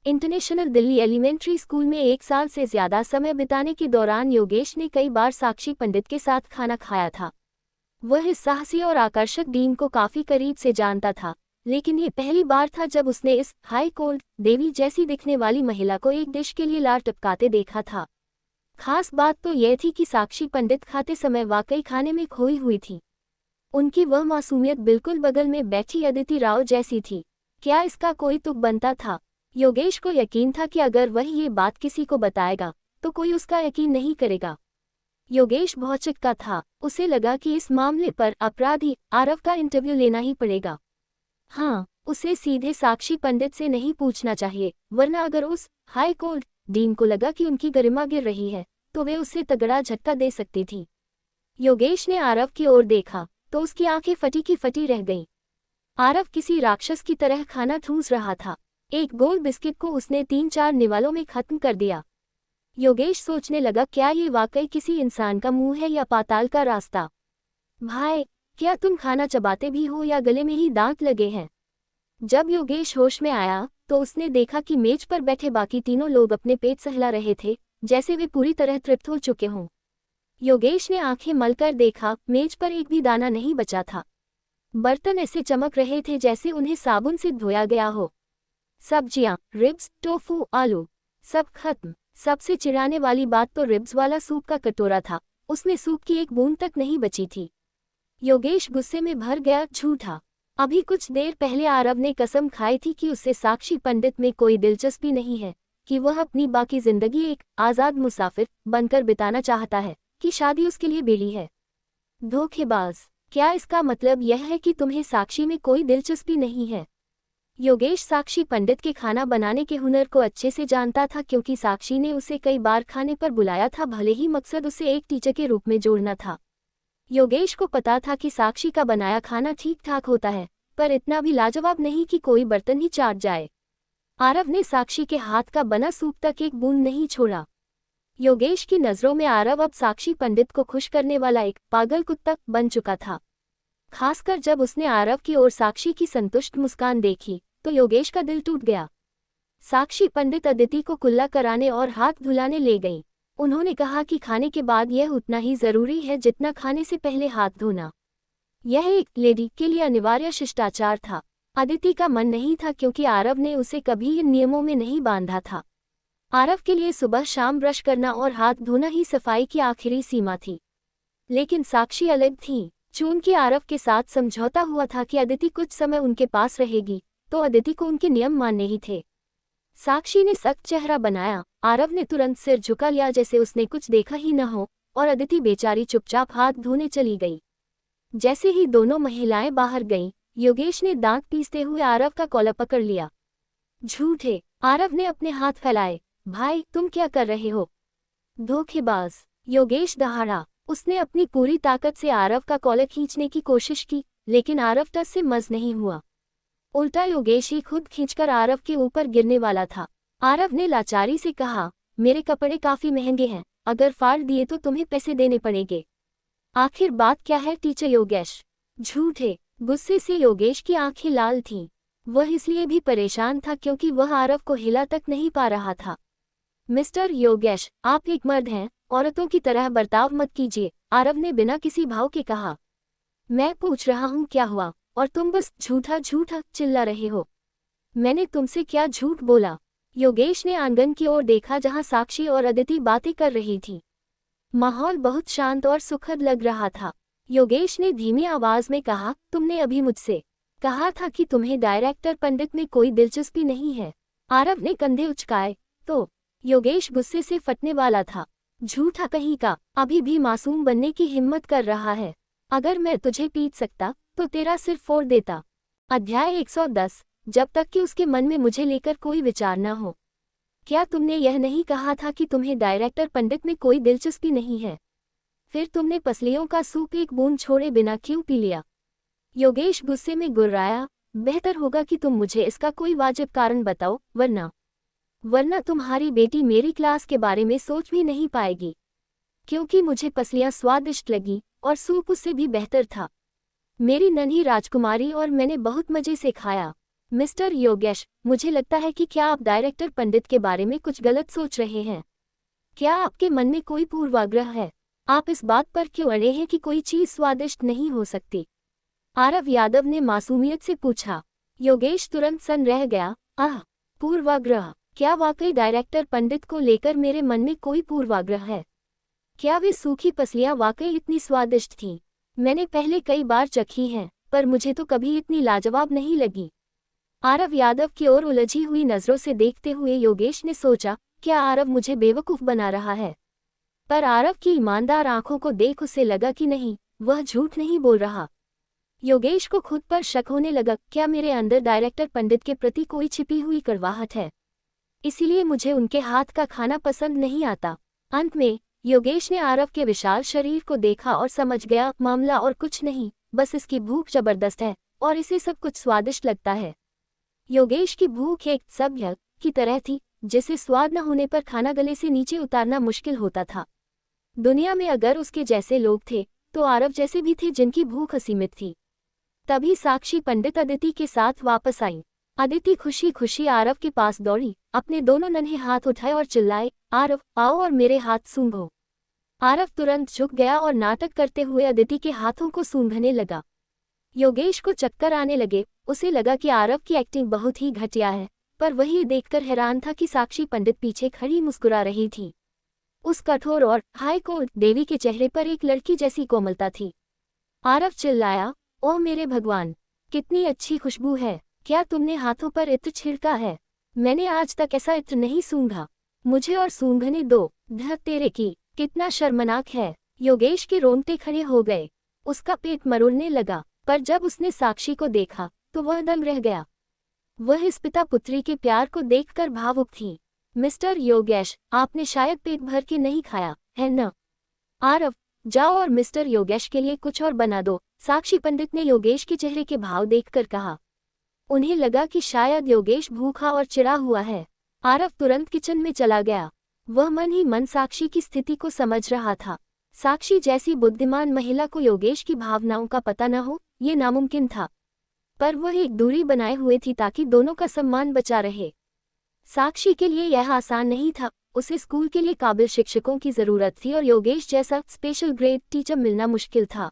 इंटरनेशनल दिल्ली एलिमेंट्री स्कूल में 1 साल से ज्यादा समय बिताने के दौरान योगेश ने कई बार साक्षी पंडित के साथ खाना खाया था। वह इस साहसी और आकर्षक डीन को काफी करीब से जानता था, लेकिन ये पहली बार था जब उसने इस हाई कोल्ड देवी जैसी दिखने वाली महिला को एक डिश के लिए लार टपकाते देखा था। खास बात तो यह थी कि साक्षी पंडित खाते समय वाकई खाने में खोई हुई थी। उनकी वह मासूमियत बिल्कुल बगल में बैठी अदिति राव जैसी थी। क्या इसका कोई तुक बनता था? योगेश को यकीन था कि अगर वह ये बात किसी को बताएगा तो कोई उसका यकीन नहीं करेगा। योगेश बहुत चिक्का था। उसे लगा कि इस मामले पर अपराधी आरव का इंटरव्यू लेना ही पड़ेगा। हाँ, उसे सीधे साक्षी पंडित से नहीं पूछना चाहिए, वरना अगर उस हाई कोर्ट डीन को लगा कि उनकी गरिमा गिर रही है तो वे उसे तगड़ा झटका दे सकती थी। योगेश ने आरव की ओर देखा तो उसकी आंखें फटी की फटी रह गईं। आरव किसी राक्षस की तरह खाना ठूंस रहा था। एक गोल बिस्किट को उसने 3-4 निवालों में खत्म कर दिया। योगेश सोचने लगा, क्या ये वाकई किसी इंसान का मुंह है या पाताल का रास्ता? भाई, क्या तुम खाना चबाते भी हो या गले में ही दांत लगे हैं? जब योगेश होश में आया तो उसने देखा कि मेज पर बैठे बाकी तीनों लोग अपने पेट सहला रहे थे, जैसे वे पूरी तरह तृप्त हो चुके हों। योगेश ने आंखें मलकर देखा, मेज पर एक भी दाना नहीं बचा था। बर्तन ऐसे चमक रहे थे जैसे उन्हें साबुन से धोया गया हो। सब्जियां, रिब्स, टोफू, आलू, सब खत्म। सबसे चिढ़ाने वाली बात तो रिब्स वाला सूप का कटोरा था, उसमें सूप की एक बूंद तक नहीं बची थी। योगेश गुस्से में भर गया। झूठा। अभी कुछ देर पहले आरव ने कसम खाई थी कि उसे साक्षी पंडित में कोई दिलचस्पी नहीं है, कि वह अपनी बाकी जिंदगी एक आज़ाद मुसाफिर बनकर बिताना चाहता है, कि शादी उसके लिए बेली है। धोखेबाज, क्या इसका मतलब यह है कि तुम्हें साक्षी में कोई दिलचस्पी नहीं है? योगेश साक्षी पंडित के खाना बनाने के हुनर को अच्छे से जानता था, क्योंकि साक्षी ने उसे कई बार खाने पर बुलाया था, भले ही मकसद उसे एक टीचर के रूप में जोड़ना था। योगेश को पता था कि साक्षी का बनाया खाना ठीक ठाक होता है, पर इतना भी लाजवाब नहीं कि कोई बर्तन ही चाट जाए। आरव ने साक्षी के हाथ का बना सूप तक एक बूंद नहीं छोड़ा। योगेश की नज़रों में आरव अब साक्षी पंडित को खुश करने वाला एक पागल कुत्ता बन चुका था। खासकर जब उसने आरव की ओर साक्षी की संतुष्ट मुस्कान देखी तो योगेश का दिल टूट गया। साक्षी पंडित अदिति को कुल्ला कराने और हाथ धुलाने ले गईं। उन्होंने कहा कि खाने के बाद यह उतना ही जरूरी है जितना खाने से पहले हाथ धोना। यह एक लेडी के लिए अनिवार्य शिष्टाचार था। अदिति का मन नहीं था, क्योंकि आरव ने उसे कभी इन नियमों में नहीं बांधा था। आरव के लिए सुबह शाम ब्रश करना और हाथ धोना ही सफाई की आखिरी सीमा थी। लेकिन साक्षी अलग थी। चूंकि आरव के साथ समझौता हुआ था कि अदिति कुछ समय उनके पास रहेगी, तो अदिति को उनके नियम मानने ही थे। साक्षी ने सख्त चेहरा बनाया। आरव ने तुरंत सिर झुका लिया जैसे उसने कुछ देखा ही न हो, और अदिति बेचारी चुपचाप हाथ धोने चली गई। जैसे ही दोनों महिलाएं बाहर गईं, योगेश ने दांत पीसते हुए आरव का कॉलर पकड़ लिया। झूठे, आरव ने अपने हाथ फैलाए। भाई, तुम क्या कर रहे हो? धोखेबाज, योगेश दहाड़ा। उसने अपनी पूरी ताकत से आरव का कॉलर खींचने की कोशिश की, लेकिन आरव टस से मस नहीं हुआ। उल्टा योगेश ही खुद खींचकर आरव के ऊपर गिरने वाला था। आरव ने लाचारी से कहा, मेरे कपड़े काफी महंगे हैं, अगर फाड़ दिए तो तुम्हें पैसे देने पड़ेंगे। आखिर बात क्या है टीचर योगेश? झूठे। गुस्से से योगेश की आंखें लाल थीं। वह इसलिए भी परेशान था क्योंकि वह आरव को हिला तक नहीं पा रहा था। मिस्टर योगेश, आप एक मर्द हैं, औरतों की तरह बर्ताव मत कीजिए, आरव ने बिना किसी भाव के कहा। मैं पूछ रहा हूँ क्या हुआ, और तुम बस झूठा झूठा चिल्ला रहे हो। मैंने तुमसे क्या झूठ बोला? योगेश ने आंगन की ओर देखा जहाँ साक्षी और अदिति बातें कर रही थी। माहौल बहुत शांत और सुखद लग रहा था। योगेश ने धीमी आवाज में कहा, तुमने अभी मुझसे कहा था कि तुम्हें डायरेक्टर पंडित में कोई दिलचस्पी नहीं है। आरव ने कंधे उचकाए। तो योगेश गुस्से से फटने वाला था। झूठा कहीं का, अभी भी मासूम बनने की हिम्मत कर रहा है। अगर मैं तुझे पीट सकता तो तेरा सिर फोड़ देता। अध्याय 110। जब तक कि उसके मन में मुझे लेकर कोई विचार न हो। क्या तुमने यह नहीं कहा था कि तुम्हें डायरेक्टर पंडित में कोई दिलचस्पी नहीं है? फिर तुमने पसलियों का सूप एक बूंद छोड़े बिना क्यों पी लिया? योगेश गुस्से में गुर्राया। बेहतर होगा कि तुम मुझे इसका कोई वाजिब कारण बताओ, वरना तुम्हारी बेटी मेरी क्लास के बारे में सोच भी नहीं पाएगी। क्योंकि मुझे पसलियां स्वादिष्ट लगी और सूप उससे भी बेहतर था। मेरी नन्ही राजकुमारी, और मैंने बहुत मजे से खाया। मिस्टर योगेश, मुझे लगता है कि क्या आप डायरेक्टर पंडित के बारे में कुछ गलत सोच रहे हैं? क्या आपके मन में कोई पूर्वाग्रह है? आप इस बात पर क्यों अड़े हैं कि कोई चीज़ स्वादिष्ट नहीं हो सकती? आरव यादव ने मासूमियत से पूछा। योगेश तुरंत सन रह गया। आह, पूर्वाग्रह? क्या वाकई डायरेक्टर पंडित को लेकर मेरे मन में कोई पूर्वाग्रह है? क्या वे सूखी पसलियां वाकई इतनी स्वादिष्ट थीं? मैंने पहले कई बार चखी हैं, पर मुझे तो कभी इतनी लाजवाब नहीं लगी। आरव यादव की ओर उलझी हुई नजरों से देखते हुए योगेश ने सोचा, क्या आरव मुझे बेवकूफ बना रहा है? पर आरव की ईमानदार आंखों को देख उसे लगा कि नहीं, वह झूठ नहीं बोल रहा। योगेश को खुद पर शक होने लगा, क्या मेरे अंदर डायरेक्टर पंडित के प्रति कोई छिपी हुई कड़वाहट है? इसीलिए मुझे उनके हाथ का खाना पसंद नहीं आता। अंत में योगेश ने आरव के विशाल शरीर को देखा और समझ गया, मामला और कुछ नहीं, बस इसकी भूख जबरदस्त है और इसे सब कुछ स्वादिष्ट लगता है। योगेश की भूख एक सभ्य की तरह थी, जिसे स्वाद न होने पर खाना गले से नीचे उतारना मुश्किल होता था। दुनिया में अगर उसके जैसे लोग थे, तो आरव जैसे भी थे जिनकी भूख असीमित थी। तभी साक्षी पंडित अदिति के साथ वापस आई। अदिति खुशी खुशी आरव के पास दौड़ी, अपने दोनों नन्हे हाथ उठाए और चिल्लाए, आरव, आओ और मेरे हाथ सूंघो। आरव तुरंत झुक गया और नाटक करते हुए अदिति के हाथों को सूंघने लगा। योगेश को चक्कर आने लगे। उसे लगा कि आरव की एक्टिंग बहुत ही घटिया है, पर वही देखकर हैरान था कि साक्षी पंडित पीछे खड़ी मुस्कुरा रही थी। उस कठोर और हाई कोर्ट देवी के चेहरे पर एक लड़की जैसी कोमलता थी। आरव चिल्लाया, ओह मेरे भगवान, कितनी अच्छी खुशबू है! क्या तुमने हाथों पर इत्र छिड़का है? मैंने आज तक ऐसा इत्र नहीं सूंघा। मुझे और सूंघने दो। धत तेरे की, कितना शर्मनाक है! योगेश के रोंगटे खड़े हो गए। उसका पेट मरोड़ने लगा, पर जब उसने साक्षी को देखा तो वह दंग रह गया। वह इस पिता पुत्री के प्यार को देखकर भावुक थी। मिस्टर योगेश, आपने शायद पेट भर के नहीं खाया है न? आरव, जाओ और मिस्टर योगेश के लिए कुछ और बना दो, साक्षी पंडित ने योगेश के चेहरे के भाव देखकर कहा। उन्हें लगा कि शायद योगेश भूखा और चिढ़ा हुआ है। आरव तुरंत किचन में चला गया। वह मन ही मन साक्षी की स्थिति को समझ रहा था। साक्षी जैसी बुद्धिमान महिला को योगेश की भावनाओं का पता न हो, ये नामुमकिन था। पर वह एक दूरी बनाए हुए थी ताकि दोनों का सम्मान बचा रहे। साक्षी के लिए यह आसान नहीं था। उसे स्कूल के लिए काबिल शिक्षकों की जरूरत थी और योगेश जैसा स्पेशल ग्रेड टीचर मिलना मुश्किल था।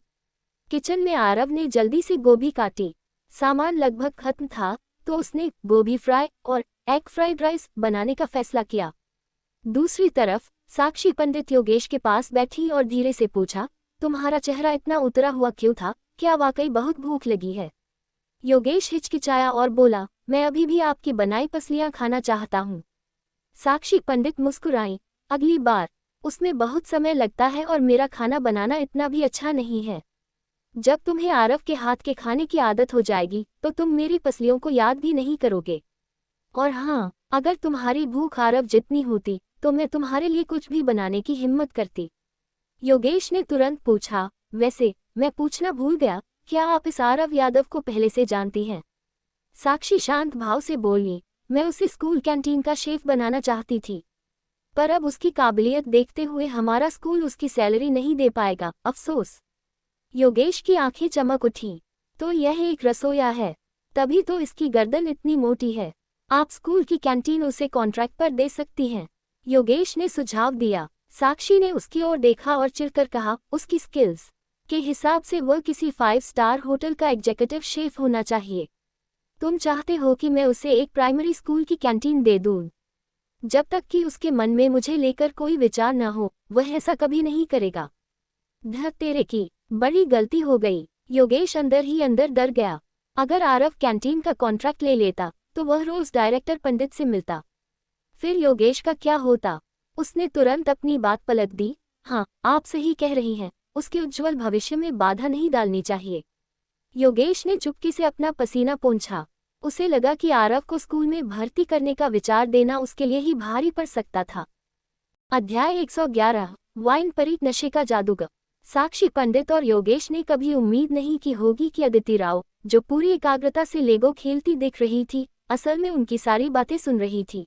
किचन में आरव ने जल्दी से गोभी काटी। सामान लगभग खत्म था, तो उसने गोभी फ्राई और एग फ्राइड राइस बनाने का फैसला किया। दूसरी तरफ साक्षी पंडित योगेश के पास बैठी और धीरे से पूछा, तुम्हारा चेहरा इतना उतरा हुआ क्यों था? क्या वाकई बहुत भूख लगी है? योगेश हिचकिचाया और बोला, मैं अभी भी आपकी बनाई पसलियां खाना चाहता हूँ। साक्षी पंडित मुस्कुराई, अगली बार। उसमें बहुत समय लगता है और मेरा खाना बनाना इतना भी अच्छा नहीं है। जब तुम्हें आरव के हाथ के खाने की आदत हो जाएगी तो तुम मेरी पसलियों को याद भी नहीं करोगे। और हाँ, अगर तुम्हारी भूख आरव जितनी होती तो मैं तुम्हारे लिए कुछ भी बनाने की हिम्मत करती। योगेश ने तुरंत पूछा, वैसे मैं पूछना भूल गया, क्या आप इस आरव यादव को पहले से जानती हैं? साक्षी शांत भाव से बोली, मैं उसे स्कूल कैंटीन का शेफ बनाना चाहती थी, पर अब उसकी काबिलियत देखते हुए हमारा स्कूल उसकी सैलरी नहीं दे पाएगा, अफसोस। योगेश की आंखें चमक उठीं। तो यह एक रसोइया है, तभी तो इसकी गर्दन इतनी मोटी है। आप स्कूल की कैंटीन उसे कॉन्ट्रैक्ट पर दे सकती हैं, योगेश ने सुझाव दिया। साक्षी ने उसकी ओर देखा और चिढ़कर कहा, उसकी स्किल्स के हिसाब से वह किसी 5 स्टार होटल का एग्जीक्यूटिव शेफ होना चाहिए। तुम चाहते हो कि मैं उसे एक प्राइमरी स्कूल की कैंटीन दे दूं? जब तक कि उसके मन में मुझे लेकर कोई विचार न हो, वह ऐसा कभी नहीं करेगा। धत तेरे की, बड़ी गलती हो गई। योगेश अंदर ही अंदर डर गया। अगर आरव कैंटीन का कॉन्ट्रैक्ट ले लेता तो वह रोज डायरेक्टर पंडित से मिलता। फिर योगेश का क्या होता? उसने तुरंत अपनी बात पलट दी। हाँ, आप सही कह रही हैं, उसके उज्जवल भविष्य में बाधा नहीं डालनी चाहिए। योगेश ने चुपके से अपना पसीना पोंछा। उसे लगा कि आरव को स्कूल में भर्ती करने का विचार देना उसके लिए ही भारी पड़ सकता था। अध्याय 111, वाइन परी नशे का जादूगर। साक्षी पंडित और योगेश ने कभी उम्मीद नहीं की होगी कि अदिति राव, जो पूरी एकाग्रता से लेगो खेलती दिख रही थी, असल में उनकी सारी बातें सुन रही थी।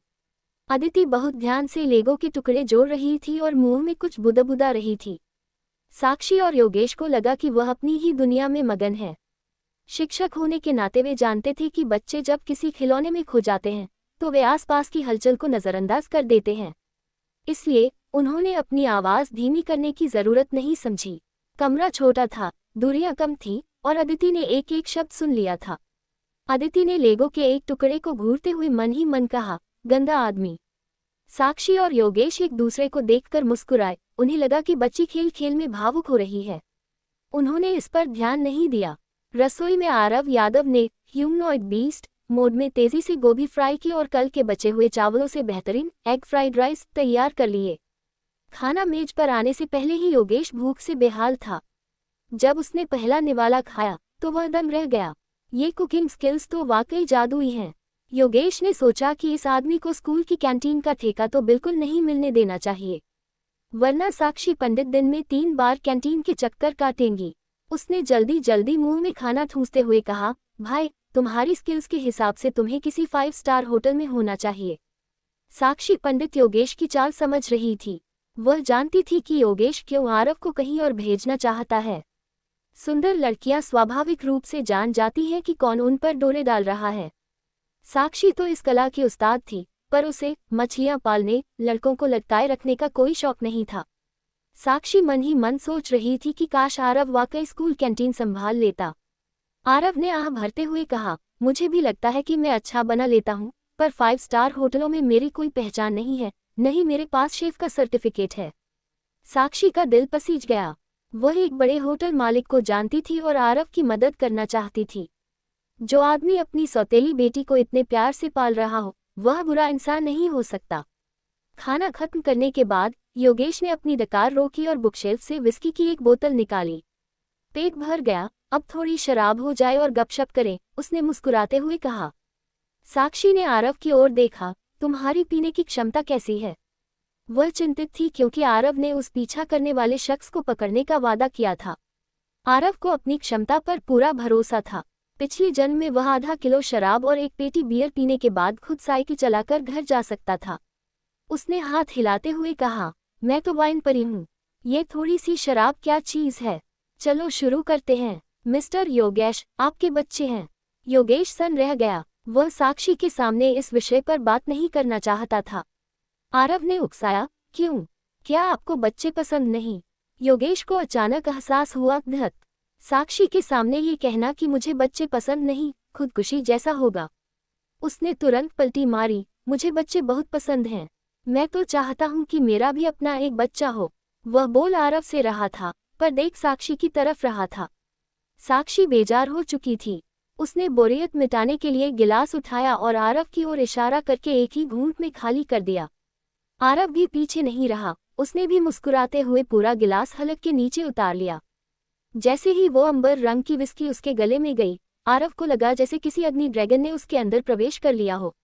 अदिति बहुत ध्यान से लेगो के टुकड़े जोड़ रही थी और मुंह में कुछ बुदबुदा रही थी। साक्षी और योगेश को लगा कि वह अपनी ही दुनिया में मगन है। शिक्षक होने के नाते वे जानते थे कि बच्चे जब किसी खिलौने में खो जाते हैं तो वे आसपास की हलचल को नज़रअंदाज कर देते हैं। इसलिए उन्होंने अपनी आवाज़ धीमी करने की ज़रूरत नहीं समझी। कमरा छोटा था, दूरियां कम थीं और अदिति ने एक एक शब्द सुन लिया था। अदिति ने लेगो के एक टुकड़े को घूरते हुए मन ही मन कहा, गंदा आदमी। साक्षी और योगेश एक दूसरे को देखकर मुस्कुराए। उन्हें लगा कि बच्ची खेल खेल में भावुक हो रही है। उन्होंने इस पर ध्यान नहीं दिया। रसोई में आरव यादव ने ह्यूमनॉइड बीस्ट मोड में तेजी से गोभी फ्राई की और कल के बचे हुए चावलों से बेहतरीन एग फ्राइड राइस तैयार कर लिए। खाना मेज पर आने से पहले ही योगेश भूख से बेहाल था। जब उसने पहला निवाला खाया तो वह दम रह गया। ये कुकिंग स्किल्स तो वाकई जादुई हैं। योगेश ने सोचा कि इस आदमी को स्कूल की कैंटीन का ठेका तो बिल्कुल नहीं मिलने देना चाहिए, वरना साक्षी पंडित दिन में 3 बार कैंटीन के चक्कर काटेंगी। उसने जल्दी जल्दी मुंह में खाना ठूंसते हुए कहा, भाई, तुम्हारी स्किल्स के हिसाब से तुम्हें किसी 5 स्टार होटल में होना चाहिए। साक्षी पंडित योगेश की चाल समझ रही थी। वह जानती थी कि योगेश क्यों आरव को कहीं और भेजना चाहता है। सुंदर लड़कियां स्वाभाविक रूप से जान जाती हैं कि कौन उन पर डोरे डाल रहा है। साक्षी तो इस कला की उस्ताद थी, पर उसे मछलियां पालने, लड़कों को लटकाए रखने का कोई शौक नहीं था। साक्षी मन ही मन सोच रही थी कि काश आरव वाकई स्कूल कैंटीन संभाल लेता। आरव ने आह भरते हुए कहा, मुझे भी लगता है कि मैं अच्छा बना लेता हूँ, पर 5 स्टार होटलों में मेरी कोई पहचान नहीं है, नहीं मेरे पास शेफ का सर्टिफिकेट है। साक्षी का दिल पसीज गया। वह एक बड़े होटल मालिक को जानती थी और आरव की मदद करना चाहती थी। जो आदमी अपनी सौतेली बेटी को इतने प्यार से पाल रहा हो, वह बुरा इंसान नहीं हो सकता। खाना खत्म करने के बाद योगेश ने अपनी डकार रोकी और बुकशेल्फ से विस्की की एक बोतल निकाली। पेट भर गया, अब थोड़ी शराब हो जाए और गपशप करें, उसने मुस्कुराते हुए कहा। साक्षी ने आरव की ओर देखा, तुम्हारी पीने की क्षमता कैसी है? वह चिंतित थी क्योंकि आरव ने उस पीछा करने वाले शख्स को पकड़ने का वादा किया था। आरव को अपनी क्षमता पर पूरा भरोसा था। पिछले जन्म में वह आधा किलो शराब और एक पेटी बियर पीने के बाद खुद साइकिल चलाकर घर जा सकता था। उसने हाथ हिलाते हुए कहा, मैं तो वाइन परी हूँ, ये थोड़ी सी शराब क्या चीज़ है। चलो शुरू करते हैं। मिस्टर योगेश, आपके बच्चे हैं। योगेश सन रह गया। वह साक्षी के सामने इस विषय पर बात नहीं करना चाहता था। आरव ने उकसाया, क्यों? क्या आपको बच्चे पसंद नहीं? योगेश को अचानक एहसास हुआ, धत, साक्षी के सामने ये कहना कि मुझे बच्चे पसंद नहीं, खुदकुशी जैसा होगा। उसने तुरंत पलटी मारी, मुझे बच्चे बहुत पसंद हैं। मैं तो चाहता हूँ कि मेरा भी अपना एक बच्चा हो। वह बोल आरव से रहा था, पर देख साक्षी की तरफ रहा था। साक्षी बेजार हो चुकी थी। उसने बोरियत मिटाने के लिए गिलास उठाया और आरव की ओर इशारा करके एक ही घूंट में खाली कर दिया। आरव भी पीछे नहीं रहा, उसने भी मुस्कुराते हुए पूरा गिलास हलक के नीचे उतार लिया। जैसे ही वो अंबर रंग की विस्की उसके गले में गई, आरव को लगा जैसे किसी अग्नि ड्रैगन ने उसके अंदर प्रवेश कर लिया हो।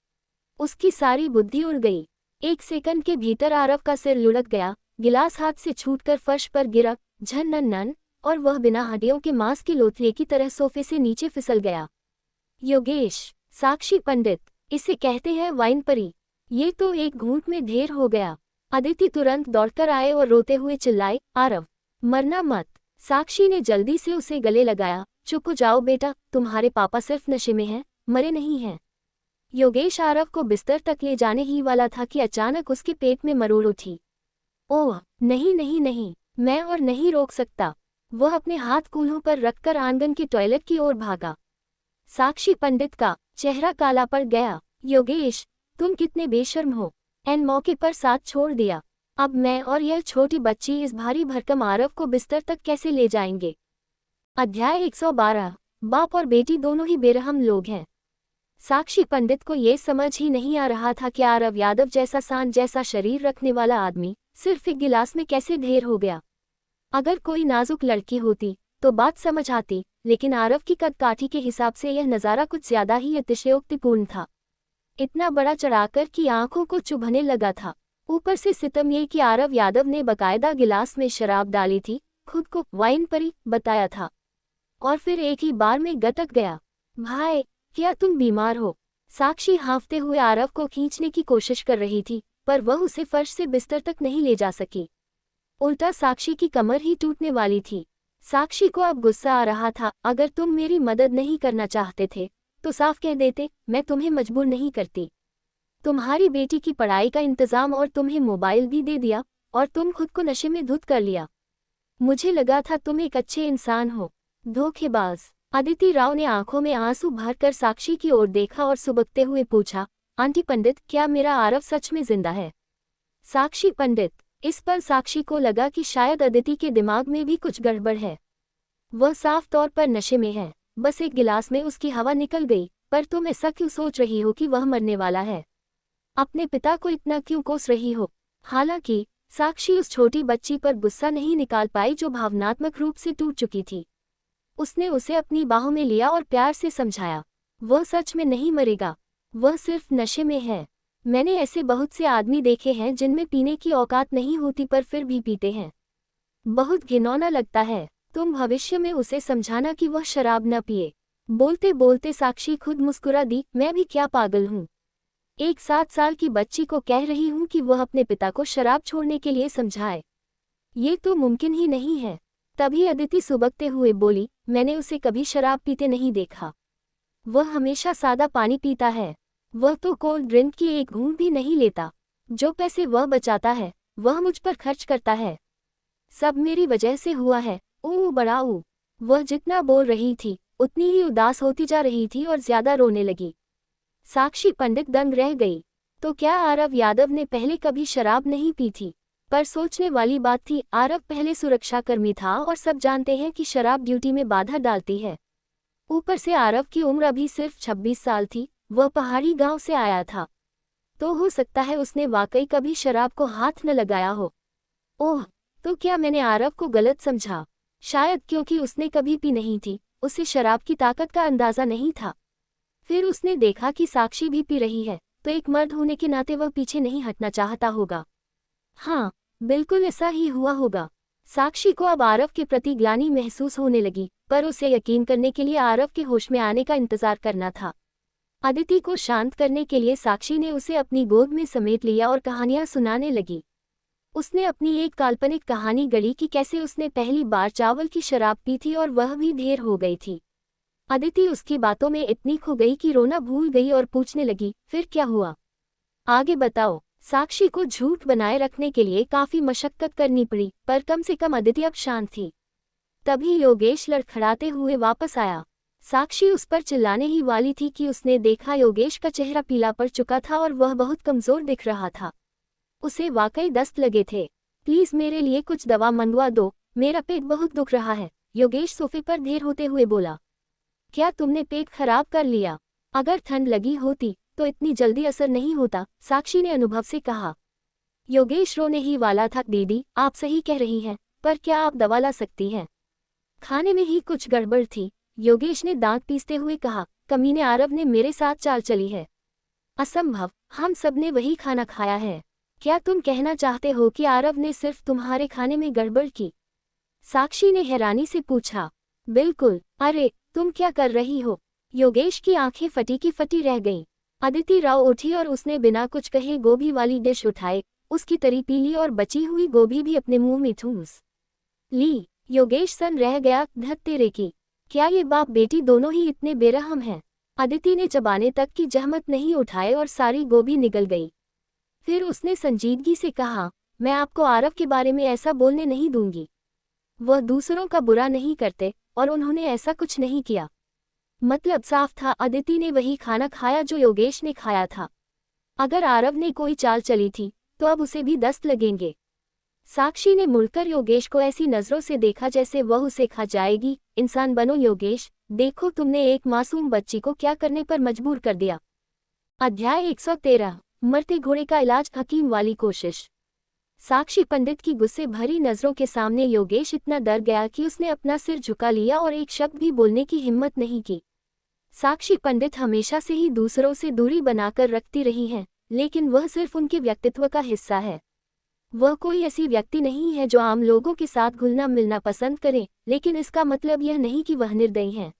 उसकी सारी बुद्धि उड़ गई। 1 सेकंड के भीतर आरव का सिर लुढ़क गया, गिलास हाथ से छूटकर फर्श पर गिरा, झन, और वह बिना हड्डियों के मांस की लोथड़े की तरह सोफे से नीचे फिसल गया। योगेश, साक्षी पंडित, इसे कहते हैं वाइन परी। ये तो एक घूंट में ढेर हो गया। अदिति तुरंत दौड़कर आए और रोते हुए चिल्लाए, आरव, मरना मत। साक्षी ने जल्दी से उसे गले लगाया, चुप हो जाओ बेटा, तुम्हारे पापा सिर्फ नशे में हैं, मरे नहीं हैं। योगेश आरव को बिस्तर तक ले जाने ही वाला था कि अचानक उसके पेट में मरोड़ उठी। ओह, नहीं, मैं और नहीं रोक सकता। वह अपने हाथ कूल्हों पर रखकर आंगन के टॉयलेट की ओर भागा। साक्षी पंडित का चेहरा काला पड़ गया। योगेश, तुम कितने बेशर्म हो, एन मौके पर साथ छोड़ दिया। अब मैं और यह छोटी बच्ची इस भारी भरकम आरव को बिस्तर तक कैसे ले जाएंगे? अध्याय 112। बाप और बेटी दोनों ही बेरहम लोग हैं। साक्षी पंडित को ये समझ ही नहीं आ रहा था कि आरव यादव जैसा सांड जैसा शरीर रखने वाला आदमी सिर्फ एक गिलास में कैसे ढेर हो गया। अगर कोई नाजुक लड़की होती तो बात समझ आती, लेकिन आरव की कद काठी के हिसाब से यह नज़ारा कुछ ज्यादा ही अतिशयोक्तिपूर्ण था। इतना बड़ा चढ़ाकर कि आंखों को चुभने लगा था। ऊपर से सितम ये कि आरव यादव ने बकायदा गिलास में शराब डाली थी, खुद को वाइन परी बताया था, और फिर एक ही बार में गटक गया। भाई, क्या तुम बीमार हो? साक्षी हाँफते हुए आरव को खींचने की कोशिश कर रही थी, पर वह उसे फर्श से बिस्तर तक नहीं ले जा सकी। उल्टा साक्षी की कमर ही टूटने वाली थी। साक्षी को अब गुस्सा आ रहा था। अगर तुम मेरी मदद नहीं करना चाहते थे तो साफ कह देते, मैं तुम्हें मजबूर नहीं करती। तुम्हारी बेटी की पढ़ाई का इंतजाम और तुम्हें मोबाइल भी दे दिया और तुम खुद को नशे में धुत कर लिया। मुझे लगा था तुम एक अच्छे इंसान हो। धोखेबाज। अदिति राव ने आंखों में आंसू भरकर साक्षी की ओर देखा और सुबकते हुए पूछा, आंटी पंडित, क्या मेरा आरव सच में जिंदा है? साक्षी पंडित। इस पर साक्षी को लगा कि शायद अदिति के दिमाग में भी कुछ गड़बड़ है। वह साफ तौर पर नशे में है। बस एक गिलास में उसकी हवा निकल गई। पर तुम ऐसा क्यों सोच रही हो कि वह मरने वाला है? अपने पिता को इतना क्यों कोस रही हो? हालांकि साक्षी उस छोटी बच्ची पर गुस्सा नहीं निकाल पाई जो भावनात्मक रूप से टूट चुकी थी। उसने उसे अपनी बाहों में लिया और प्यार से समझाया, वह सच में नहीं मरेगा, वह सिर्फ नशे में है। मैंने ऐसे बहुत से आदमी देखे हैं जिनमें पीने की औकात नहीं होती पर फिर भी पीते हैं। बहुत घिनौना लगता है। तुम भविष्य में उसे समझाना कि वह शराब न पिए। बोलते बोलते साक्षी खुद मुस्कुरा दी, मैं भी क्या पागल हूँ? एक 7 साल की बच्ची को कह रही हूँ कि वह अपने पिता को शराब छोड़ने के लिए समझाए। ये तो मुमकिन ही नहीं है। तभी अदिति सुबकते हुए बोली, मैंने उसे कभी शराब पीते नहीं देखा। वह हमेशा सादा पानी पीता है। वह तो कोल्ड ड्रिंक की एक घूंट भी नहीं लेता। जो पैसे वह बचाता है वह मुझ पर खर्च करता है। सब मेरी वजह से हुआ है। ऊ बड़ा ऊ। वह जितना बोल रही थी उतनी ही उदास होती जा रही थी और ज्यादा रोने लगी। साक्षी पंडित दंग रह गई। तो क्या आरव यादव ने पहले कभी शराब नहीं पी थी? पर सोचने वाली बात थी, आरव पहले सुरक्षाकर्मी था और सब जानते हैं कि शराब ड्यूटी में बाधा डालती है। ऊपर से आरव की उम्र अभी सिर्फ 26 साल थी। वह पहाड़ी गांव से आया था। तो हो सकता है उसने वाकई कभी शराब को हाथ न लगाया हो। ओह, तो क्या मैंने आरव को गलत समझा? शायद क्योंकि उसने कभी पी नहीं थी, उसे शराब की ताकत का अंदाजा नहीं था। फिर उसने देखा कि साक्षी भी पी रही है, तो एक मर्द होने के नाते वह पीछे नहीं हटना चाहता होगा। हाँ, बिल्कुल ऐसा ही हुआ होगा। साक्षी को अब आरव के प्रति ग्लानि महसूस होने लगी, पर उसे यकीन करने के लिए आरव के होश में आने का इंतजार करना था। अदिति को शांत करने के लिए साक्षी ने उसे अपनी गोद में समेट लिया और कहानियां सुनाने लगी। उसने अपनी एक काल्पनिक कहानी गढ़ी कि कैसे उसने पहली बार चावल की शराब पी थी और वह भी ढेर हो गई थी। अदिति उसकी बातों में इतनी खो गई कि रोना भूल गई और पूछने लगी, फिर क्या हुआ? आगे बताओ। साक्षी को झूठ बनाए रखने के लिए काफी मशक्कत करनी पड़ी, पर कम से कम अदिति अब शांत थी। तभी योगेश लड़खड़ाते हुए वापस आया। साक्षी उस पर चिल्लाने ही वाली थी कि उसने देखा योगेश का चेहरा पीला पड़ चुका था और वह बहुत कमजोर दिख रहा था। उसे वाकई दस्त लगे थे। प्लीज मेरे लिए कुछ दवा मंगवा दो, मेरा पेट बहुत दुख रहा है, योगेश सोफे पर ढेर होते हुए बोला। क्या तुमने पेट खराब कर लिया? अगर ठंड लगी होती तो इतनी जल्दी असर नहीं होता, साक्षी ने अनुभव से कहा। योगेश रोने ही वाला था। दीदी, आप सही कह रही हैं, पर क्या आप दवा ला सकती हैं? खाने में ही कुछ गड़बड़ थी, योगेश ने दांत पीसते हुए कहा। कमीने आरव ने मेरे साथ चाल चली है। असंभव, हम सब ने वही खाना खाया है। क्या तुम कहना चाहते हो कि आरव ने सिर्फ तुम्हारे खाने में गड़बड़ की? साक्षी ने हैरानी से पूछा। बिल्कुल। अरे, तुम क्या कर रही हो? योगेश की आंखें फटी की फटी रह गईं। अदिति राव उठी और उसने बिना कुछ कहे गोभी वाली डिश उठाए, उसकी तरी पी ली और बची हुई गोभी भी अपने मुंह में ठूस ली। योगेश सन रह गया, धत तेरे की, क्या ये बाप बेटी दोनों ही इतने बेरहम हैं? अदिति ने चबाने तक की जहमत नहीं उठाए और सारी गोभी निगल गई। फिर उसने संजीदगी से कहा, मैं आपको आरव के बारे में ऐसा बोलने नहीं दूंगी। वह दूसरों का बुरा नहीं करते और उन्होंने ऐसा कुछ नहीं किया। मतलब साफ था, अदिति ने वही खाना खाया जो योगेश ने खाया था। अगर आरव ने कोई चाल चली थी तो अब उसे भी दस्त लगेंगे। साक्षी ने मुड़कर योगेश को ऐसी नजरों से देखा जैसे वह उसे खा जाएगी। इंसान बनो योगेश, देखो तुमने एक मासूम बच्ची को क्या करने पर मजबूर कर दिया। अध्याय 113, मरते घोड़े का इलाज, हकीम वाली कोशिश। साक्षी पंडित की गुस्से भरी नजरों के सामने योगेश इतना डर गया कि उसने अपना सिर झुका लिया और एक शब्द भी बोलने की हिम्मत नहीं की। साक्षी पंडित हमेशा से ही दूसरों से दूरी बनाकर रखती रही हैं, लेकिन वह सिर्फ उनके व्यक्तित्व का हिस्सा है। वह कोई ऐसी व्यक्ति नहीं है जो आम लोगों के साथ घुलना मिलना पसंद करे, लेकिन इसका मतलब यह नहीं कि वह निर्दयी हैं।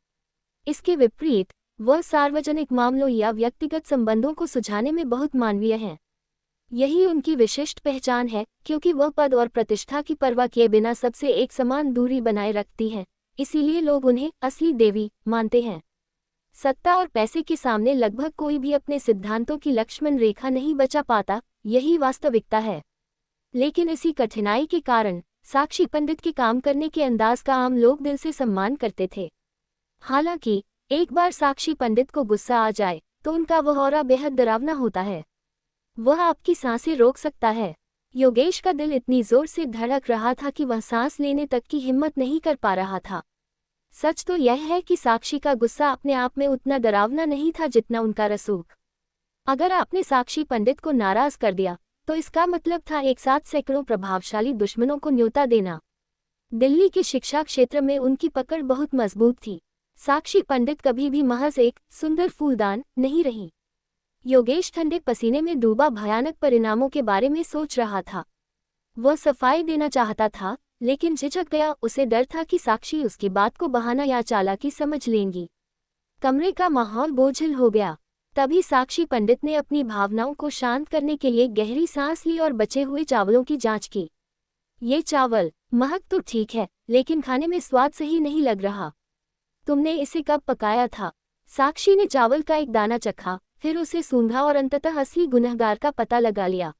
इसके विपरीत वह सार्वजनिक मामलों या व्यक्तिगत संबंधों को सुलझाने में बहुत मानवीय हैं। यही उनकी विशिष्ट पहचान है, क्योंकि वह पद और प्रतिष्ठा की परवाह किए बिना सबसे एक समान दूरी बनाए रखती हैं, इसीलिए लोग उन्हें असली देवी मानते हैं। सत्ता और पैसे के सामने लगभग कोई भी अपने सिद्धांतों की लक्ष्मण रेखा नहीं बचा पाता, यही वास्तविकता है। लेकिन इसी कठिनाई के कारण साक्षी पंडित के काम करने के अंदाज का आम लोग दिल से सम्मान करते थे। हालांकि एक बार साक्षी पंडित को गुस्सा आ जाए तो उनका वह ऑरा बेहद डरावना होता है। वह आपकी सांसें रोक सकता है। योगेश का दिल इतनी जोर से धड़क रहा था कि वह सांस लेने तक की हिम्मत नहीं कर पा रहा था। सच तो यह है कि साक्षी का गुस्सा अपने आप में उतना डरावना नहीं था जितना उनका रसूख। अगर आपने साक्षी पंडित को नाराज कर दिया तो इसका मतलब था एक साथ सैकड़ों प्रभावशाली दुश्मनों को न्योता देना। दिल्ली के शिक्षा क्षेत्र में उनकी पकड़ बहुत मजबूत थी। साक्षी पंडित कभी भी महज एक सुंदर फूलदान नहीं रही। योगेश ठंडे पसीने में डूबा भयानक परिणामों के बारे में सोच रहा था। वह सफाई देना चाहता था, लेकिन झिझक गया। उसे डर था कि साक्षी उसकी बात को बहाना या चालाकी समझ लेंगी। कमरे का माहौल बोझिल हो गया। तभी साक्षी पंडित ने अपनी भावनाओं को शांत करने के लिए गहरी सांस ली और बचे हुए चावलों की जांच की। ये चावल, महक तो ठीक है, लेकिन खाने में स्वाद सही नहीं लग रहा। तुमने इसे कब पकाया था? साक्षी ने चावल का एक दाना चखा, फिर उसे सूंघा और अंततः असली गुनहगार का पता लगा लिया।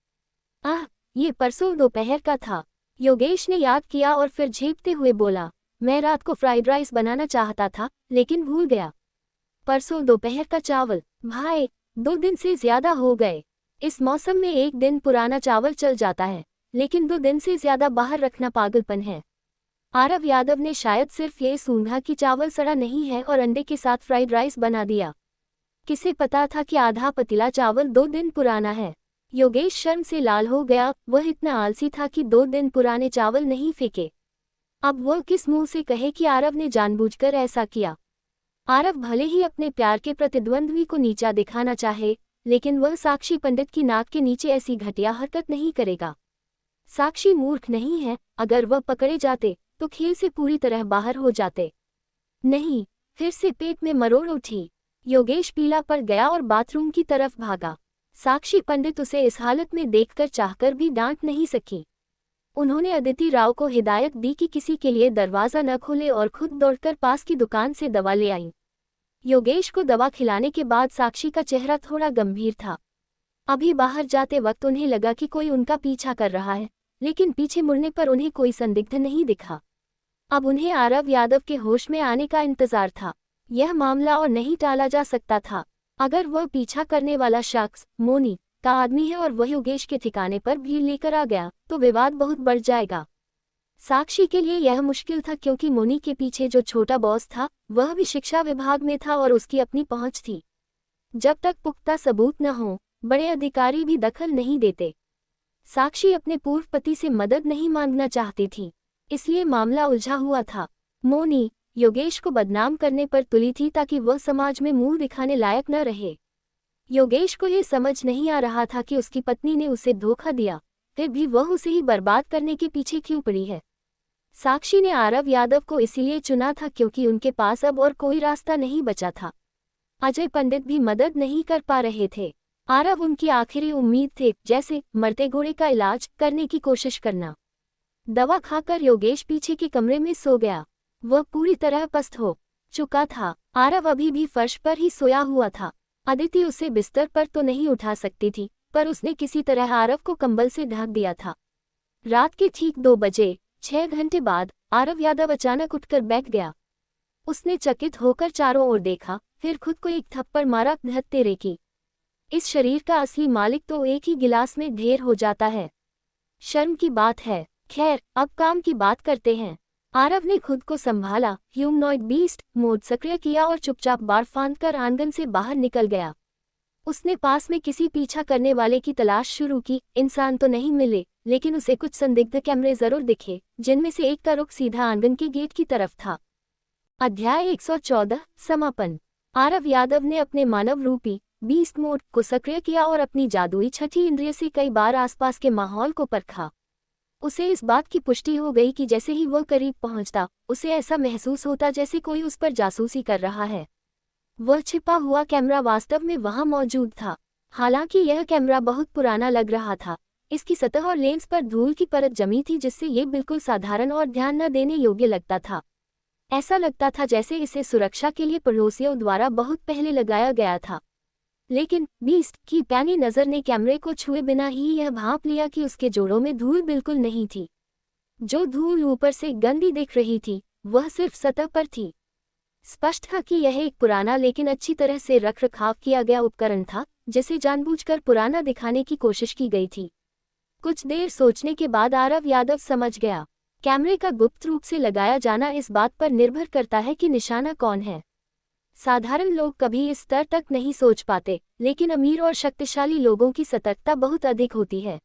आह, ये परसों दोपहर का था। योगेश ने याद किया और फिर झेपते हुए बोला, मैं रात को फ्राइड राइस बनाना चाहता था, लेकिन भूल गया। परसों दोपहर का चावल? भाई, 2 दिन से ज्यादा हो गए। इस मौसम में एक दिन पुराना चावल चल जाता है, लेकिन 2 दिन से ज्यादा बाहर रखना पागलपन है। आरव यादव ने शायद सिर्फ ये सूंघा कि चावल सड़ा नहीं है और अंडे के साथ फ्राइड राइस बना दिया। किसे पता था कि आधा पतीला चावल 2 दिन पुराना है। योगेश शर्म से लाल हो गया। वह इतना आलसी था कि 2 दिन पुराने चावल नहीं फेंके। अब वह किस मुंह से कहे कि आरव ने जानबूझकर ऐसा किया। आरव भले ही अपने प्यार के प्रतिद्वंद्वी को नीचा दिखाना चाहे, लेकिन वह साक्षी पंडित की नाक के नीचे ऐसी घटिया हरकत नहीं करेगा। साक्षी मूर्ख नहीं है। अगर वह पकड़े जाते तो खेल से पूरी तरह बाहर हो जाते। नहीं, फिर से पेट में मरोड़ उठी। योगेश पीला पड़ गया और बाथरूम की तरफ भागा। साक्षी पंडित उसे इस हालत में देखकर चाहकर भी डांट नहीं सकी। उन्होंने अदिति राव को हिदायत दी कि किसी के लिए दरवाज़ा न खोले और खुद दौड़कर पास की दुकान से दवा ले आई। योगेश को दवा खिलाने के बाद साक्षी का चेहरा थोड़ा गंभीर था। अभी बाहर जाते वक्त उन्हें लगा कि कोई उनका पीछा कर रहा है, लेकिन पीछे मुड़ने पर उन्हें कोई संदिग्ध नहीं दिखा। अब उन्हें आरव यादव के होश में आने का इंतजार था। यह मामला और नहीं टाला जा सकता था। अगर वह पीछा करने वाला शख्स मोनी का आदमी है और वह योगेश के ठिकाने पर भीड़ लेकर आ गया तो विवाद बहुत बढ़ जाएगा। साक्षी के लिए यह मुश्किल था, क्योंकि मोनी के पीछे जो छोटा बॉस था वह भी शिक्षा विभाग में था और उसकी अपनी पहुंच थी। जब तक पुख्ता सबूत न हो, बड़े अधिकारी भी दखल नहीं देते। साक्षी अपने पूर्व पति से मदद नहीं मांगना चाहती थी, इसलिए मामला उलझा हुआ था। मोनी योगेश को बदनाम करने पर तुली थी ताकि वह समाज में मुंह दिखाने लायक न रहे। योगेश को यह समझ नहीं आ रहा था कि उसकी पत्नी ने उसे धोखा दिया, फिर भी वह उसे ही बर्बाद करने के पीछे क्यों पड़ी है। साक्षी ने आरव यादव को इसीलिए चुना था क्योंकि उनके पास अब और कोई रास्ता नहीं बचा था। अजय पंडित भी मदद नहीं कर पा रहे थे। आरव उनकी आखिरी उम्मीद थे, जैसे मरते घोड़े का इलाज करने की कोशिश करना। दवा खाकर योगेश पीछे के कमरे में सो गया। वह पूरी तरह पस्त हो चुका था। आरव अभी भी फर्श पर ही सोया हुआ था। अदिति उसे बिस्तर पर तो नहीं उठा सकती थी, पर उसने किसी तरह आरव को कंबल से ढक दिया था। रात के ठीक 2 बजे, 6 घंटे बाद, आरव यादव अचानक उठकर बैठ गया। उसने चकित होकर चारों ओर देखा, फिर खुद को एक थप्पड़ मारा, धत तेरे की। इस शरीर का असली मालिक तो एक ही गिलास में ढेर हो जाता है। शर्म की बात है। खैर, अब काम की बात करते हैं। आरव ने खुद को संभाला, ह्यूमनॉइड बीस्ट मोड सक्रिय किया और चुपचाप बार फांदकर आंगन से बाहर निकल गया। उसने पास में किसी पीछा करने वाले की तलाश शुरू की। इंसान तो नहीं मिले, लेकिन उसे कुछ संदिग्ध कैमरे जरूर दिखे, जिनमें से एक का रुख सीधा आंगन के गेट की तरफ था। अध्याय 114 समापन। आरव यादव ने अपने मानव रूपी बीस्ट मोड को सक्रिय किया और अपनी जादुई छठी इंद्रिय से कई बार आसपास के माहौल को परखा। उसे इस बात की पुष्टि हो गई कि जैसे ही वह करीब पहुंचता, उसे ऐसा महसूस होता जैसे कोई उस पर जासूसी कर रहा है। वह छिपा हुआ कैमरा वास्तव में वहां मौजूद था। हालांकि यह कैमरा बहुत पुराना लग रहा था। इसकी सतह और लेंस पर धूल की परत जमी थी, जिससे ये बिल्कुल साधारण और ध्यान न देने योग्य लगता था। ऐसा लगता था जैसे इसे सुरक्षा के लिए पड़ोसियों द्वारा बहुत पहले लगाया गया था। लेकिन बीस्ट की पैनी नज़र ने कैमरे को छुए बिना ही यह भांप लिया कि उसके जोड़ों में धूल बिल्कुल नहीं थी। जो धूल ऊपर से गंदी दिख रही थी, वह सिर्फ सतह पर थी। स्पष्ट था कि यह एक पुराना लेकिन अच्छी तरह से रखरखाव किया गया उपकरण था, जिसे जानबूझकर पुराना दिखाने की कोशिश की गई थी। कुछ देर सोचने के बाद आरव यादव समझ गया। कैमरे का गुप्त रूप से लगाया जाना इस बात पर निर्भर करता है कि निशाना कौन है। साधारण लोग कभी इस स्तर तक नहीं सोच पाते, लेकिन अमीर और शक्तिशाली लोगों की सतर्कता बहुत अधिक होती है।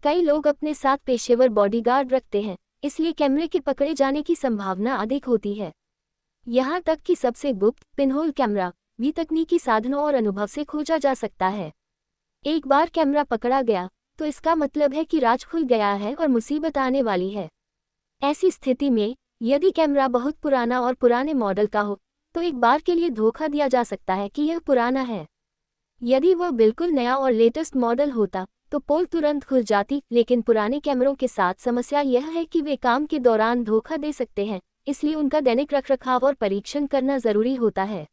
कई लोग अपने साथ पेशेवर बॉडीगार्ड रखते हैं, इसलिए कैमरे के पकड़े जाने की संभावना अधिक होती है। यहाँ तक कि सबसे गुप्त पिनहोल कैमरा भी तकनीकी साधनों और अनुभव से खोजा जा सकता है। एक बार कैमरा पकड़ा गया तो इसका मतलब है कि राज खुल गया है और मुसीबत आने वाली है। ऐसी स्थिति में यदि कैमरा बहुत पुराना और पुराने मॉडल का हो तो एक बार के लिए धोखा दिया जा सकता है कि यह पुराना है। यदि वह बिल्कुल नया और लेटेस्ट मॉडल होता तो पोल तुरंत खुल जाती, लेकिन पुराने कैमरों के साथ समस्या यह है कि वे काम के दौरान धोखा दे सकते हैं, इसलिए उनका दैनिक रखरखाव और परीक्षण करना जरूरी होता है।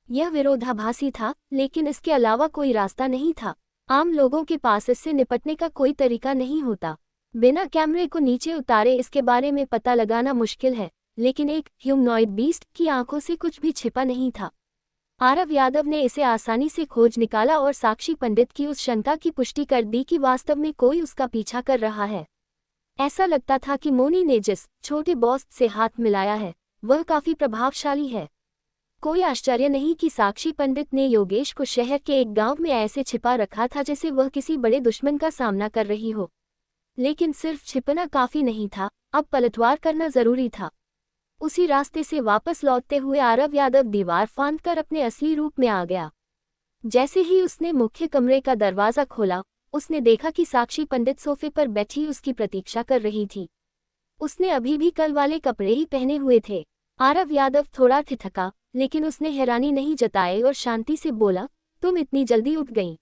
यह विरोधाभासी था, लेकिन इसके अलावा कोई रास्ता नहीं था। आम लोगों के पास इससे निपटने का कोई तरीका नहीं होता। बिना कैमरे को नीचे उतारे इसके बारे में पता लगाना मुश्किल है, लेकिन एक ह्यूमनॉइड बीस्ट की आंखों से कुछ भी छिपा नहीं था। आरव यादव ने इसे आसानी से खोज निकाला और साक्षी पंडित की उस शंका की पुष्टि कर दी कि वास्तव में कोई उसका पीछा कर रहा है। ऐसा लगता था कि मोनी ने जिस छोटे बॉस से हाथ मिलाया है वह काफी प्रभावशाली है। कोई आश्चर्य नहीं कि साक्षी पंडित ने योगेश को शहर के एक गांव में ऐसे छिपा रखा था जैसे वह किसी बड़े दुश्मन का सामना कर रही हो। लेकिन सिर्फ छिपना काफी नहीं था, अब पलटवार करना जरूरी था। उसी रास्ते से वापस लौटते हुए आरव यादव दीवार फांदकर अपने असली रूप में आ गया। जैसे ही उसने मुख्य कमरे का दरवाजा खोला, उसने देखा कि साक्षी पंडित सोफे पर बैठी उसकी प्रतीक्षा कर रही थी। उसने अभी भी कल वाले कपड़े ही पहने हुए थे। आरव यादव थोड़ा ठिठका, लेकिन उसने हैरानी नहीं जताई और शांति से बोला, तुम इतनी जल्दी उठ गईं?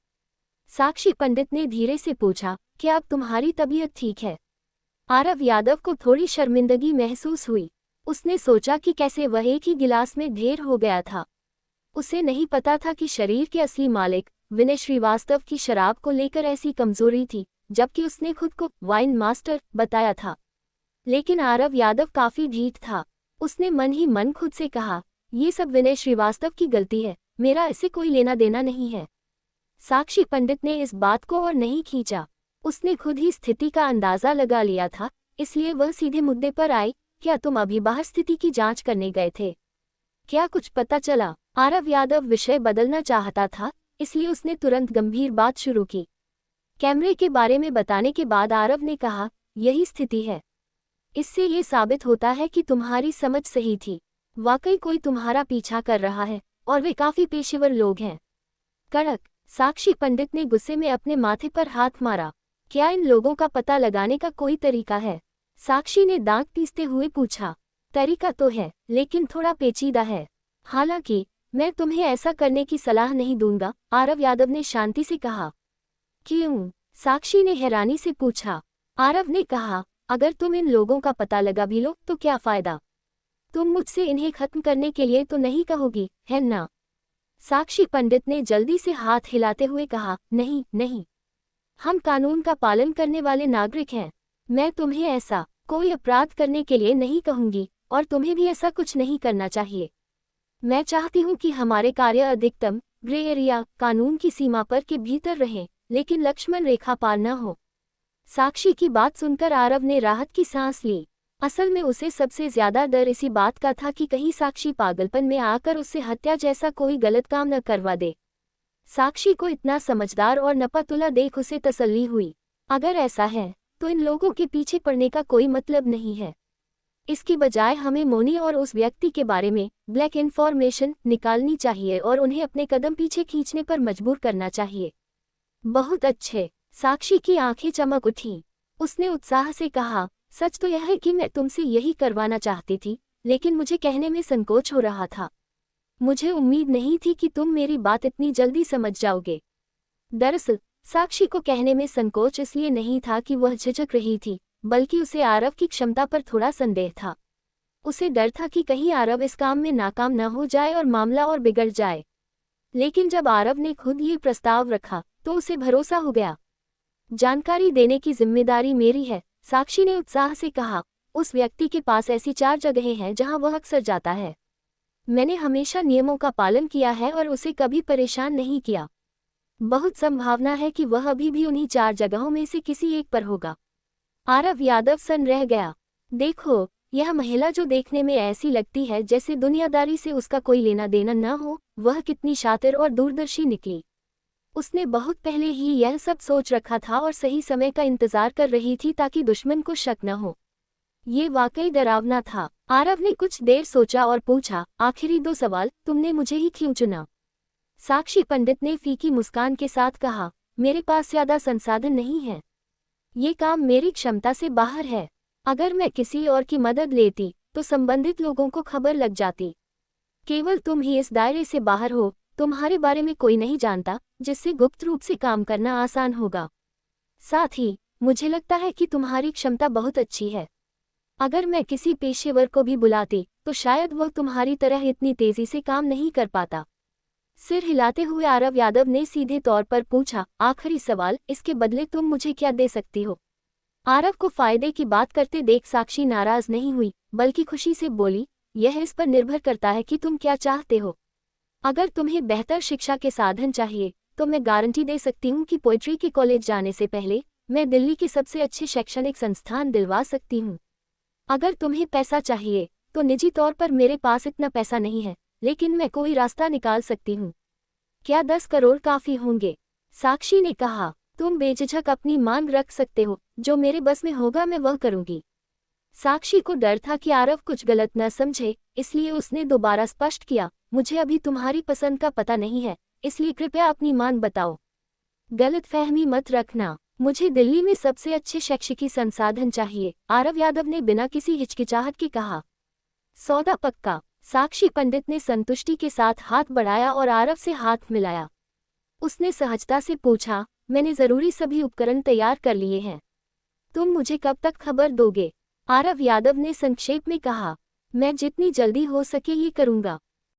साक्षी पंडित ने धीरे से पूछा, क्या अब तुम्हारी तबीयत ठीक है? आरव यादव को थोड़ी शर्मिंदगी महसूस हुई। उसने सोचा कि कैसे वह एक ही गिलास में ढेर हो गया था। उसे नहीं पता था कि शरीर के असली मालिक विनय श्रीवास्तव की शराब को लेकर ऐसी कमजोरी थी, जबकि उसने खुद को वाइन मास्टर बताया था। लेकिन आरव यादव काफी ढीठ था। उसने मन ही मन खुद से कहा, ये सब विनय श्रीवास्तव की गलती है, मेरा इससे कोई लेना देना नहीं है। साक्षी पंडित ने इस बात को और नहीं खींचा। उसने खुद ही स्थिति का अंदाजा लगा लिया था, इसलिए वह सीधे मुद्दे पर आई, क्या तुम अभी बाहर स्थिति की जांच करने गए थे? क्या कुछ पता चला? आरव यादव विषय बदलना चाहता था, इसलिए उसने तुरंत गंभीर बात शुरू की। कैमरे के बारे में बताने के बाद आरव ने कहा, यही स्थिति है। इससे ये साबित होता है कि तुम्हारी समझ सही थी। वाकई कोई तुम्हारा पीछा कर रहा है और वे काफी पेशेवर लोग हैं। कड़क। साक्षी पंडित ने गुस्से में अपने माथे पर हाथ मारा। क्या इन लोगों का पता लगाने का कोई तरीका है? साक्षी ने दांत पीसते हुए पूछा। तरीका तो है, लेकिन थोड़ा पेचीदा है। हालांकि मैं तुम्हें ऐसा करने की सलाह नहीं दूंगा, आरव यादव ने शांति से कहा। क्यों? साक्षी ने हैरानी से पूछा। आरव ने कहा, अगर तुम इन लोगों का पता लगा भी लो तो क्या फायदा? तुम मुझसे इन्हें खत्म करने के लिए तो नहीं कहोगी, है ना? साक्षी पंडित ने जल्दी से हाथ हिलाते हुए कहा, नहीं नहीं, हम कानून का पालन करने वाले नागरिक हैं। मैं तुम्हें ऐसा कोई अपराध करने के लिए नहीं कहूंगी और तुम्हें भी ऐसा कुछ नहीं करना चाहिए। मैं चाहती हूं कि हमारे कार्य अधिकतम ग्रे एरिया कानून की सीमा पर के भीतर रहें, लेकिन लक्ष्मण रेखा पार न हो। साक्षी की बात सुनकर आरव ने राहत की सांस ली। असल में उसे सबसे ज्यादा डर इसी बात का था कि कहीं साक्षी पागलपन में आकर उससे हत्या जैसा कोई गलत काम न करवा दे। साक्षी को इतना समझदार और नपातुला देख उसे तसल्ली हुई। अगर ऐसा है तो इन लोगों के पीछे पड़ने का कोई मतलब नहीं है। इसके बजाय हमें मोनी और उस व्यक्ति के बारे में ब्लैक इन्फॉर्मेशन निकालनी चाहिए और उन्हें अपने कदम पीछे खींचने पर मजबूर करना चाहिए। बहुत अच्छे। साक्षी की आंखें चमक उठीं। उसने उत्साह से कहा, सच तो यह है कि मैं तुमसे यही करवाना चाहती थी, लेकिन मुझे कहने में संकोच हो रहा था। मुझे उम्मीद नहीं थी कि तुम मेरी बात इतनी जल्दी समझ जाओगे। दरअसल साक्षी को कहने में संकोच इसलिए नहीं था कि वह झिझक रही थी, बल्कि उसे आरव की क्षमता पर थोड़ा संदेह था। उसे डर था कि कहीं आरव इस काम में नाकाम न हो जाए और मामला और बिगड़ जाए। लेकिन जब आरव ने खुद ये प्रस्ताव रखा तो उसे भरोसा हो गया। जानकारी देने की जिम्मेदारी मेरी है, साक्षी ने उत्साह से कहा। उस व्यक्ति के पास ऐसी 4 जगहें हैं जहां वह अक्सर जाता है। मैंने हमेशा नियमों का पालन किया है और उसे कभी परेशान नहीं किया। बहुत संभावना है कि वह अभी भी उन्हीं 4 जगहों में से किसी एक पर होगा। आरव यादव सन रह गया। देखो, यह महिला जो देखने में ऐसी लगती है जैसे दुनियादारी से उसका कोई लेना देना न हो, वह कितनी शातिर और दूरदर्शी निकली। उसने बहुत पहले ही यह सब सोच रखा था और सही समय का इंतजार कर रही थी ताकि दुश्मन को शक न हो। ये वाकई डरावना था। आरव ने कुछ देर सोचा और पूछा, आखिरी 2 सवाल, तुमने मुझे ही क्यों चुना? साक्षी पंडित ने फीकी मुस्कान के साथ कहा, मेरे पास ज्यादा संसाधन नहीं है। ये काम मेरी क्षमता से बाहर है। अगर मैं किसी और की मदद लेती तो संबंधित लोगों को खबर लग जाती। केवल तुम ही इस दायरे से बाहर हो, तुम्हारे बारे में कोई नहीं जानता, जिससे गुप्त रूप से काम करना आसान होगा। साथ ही मुझे लगता है कि तुम्हारी क्षमता बहुत अच्छी है। अगर मैं किसी पेशेवर को भी बुलाती तो शायद वह तुम्हारी तरह इतनी तेजी से काम नहीं कर पाता। सिर हिलाते हुए आरव यादव ने सीधे तौर पर पूछा, आखिरी सवाल, इसके बदले तुम मुझे क्या दे सकती हो? आरव को फायदे की बात करते देख साक्षी नाराज नहीं हुई, बल्कि खुशी से बोली, यह इस पर निर्भर करता है कि तुम क्या चाहते हो। अगर तुम्हें बेहतर शिक्षा के साधन चाहिए तो मैं गारंटी दे सकती हूँ कि पोएट्री के कॉलेज जाने से पहले मैं दिल्ली के सबसे अच्छे शैक्षणिक संस्थान दिलवा सकती हूँ। अगर तुम्हें पैसा चाहिए तो निजी तौर पर मेरे पास इतना पैसा नहीं है, लेकिन मैं कोई रास्ता निकाल सकती हूँ। क्या 10 करोड़ काफी होंगे? साक्षी ने कहा, तुम बेझिझक अपनी मांग रख सकते हो, जो मेरे बस में होगा मैं वह करूंगी। साक्षी को डर था कि आरव कुछ गलत न समझे, इसलिए उसने दोबारा स्पष्ट किया, मुझे अभी तुम्हारी पसंद का पता नहीं है, इसलिए कृपया अपनी मांग बताओ। गलतफहमी मत रखना, मुझे दिल्ली में सबसे अच्छे शैक्षिकी संसाधन चाहिए, आरव यादव ने बिना किसी हिचकिचाहट के कहा। सौदा पक्का, साक्षी पंडित ने संतुष्टि के साथ हाथ बढ़ाया और आरव से हाथ मिलाया। उसने सहजता से पूछा, मैंने जरूरी सभी उपकरण तैयार कर लिए हैं। तुम मुझे कब तक खबर दोगे? आरव यादव ने संक्षेप में कहा, मैं जितनी जल्दी हो सके ये करूंगा।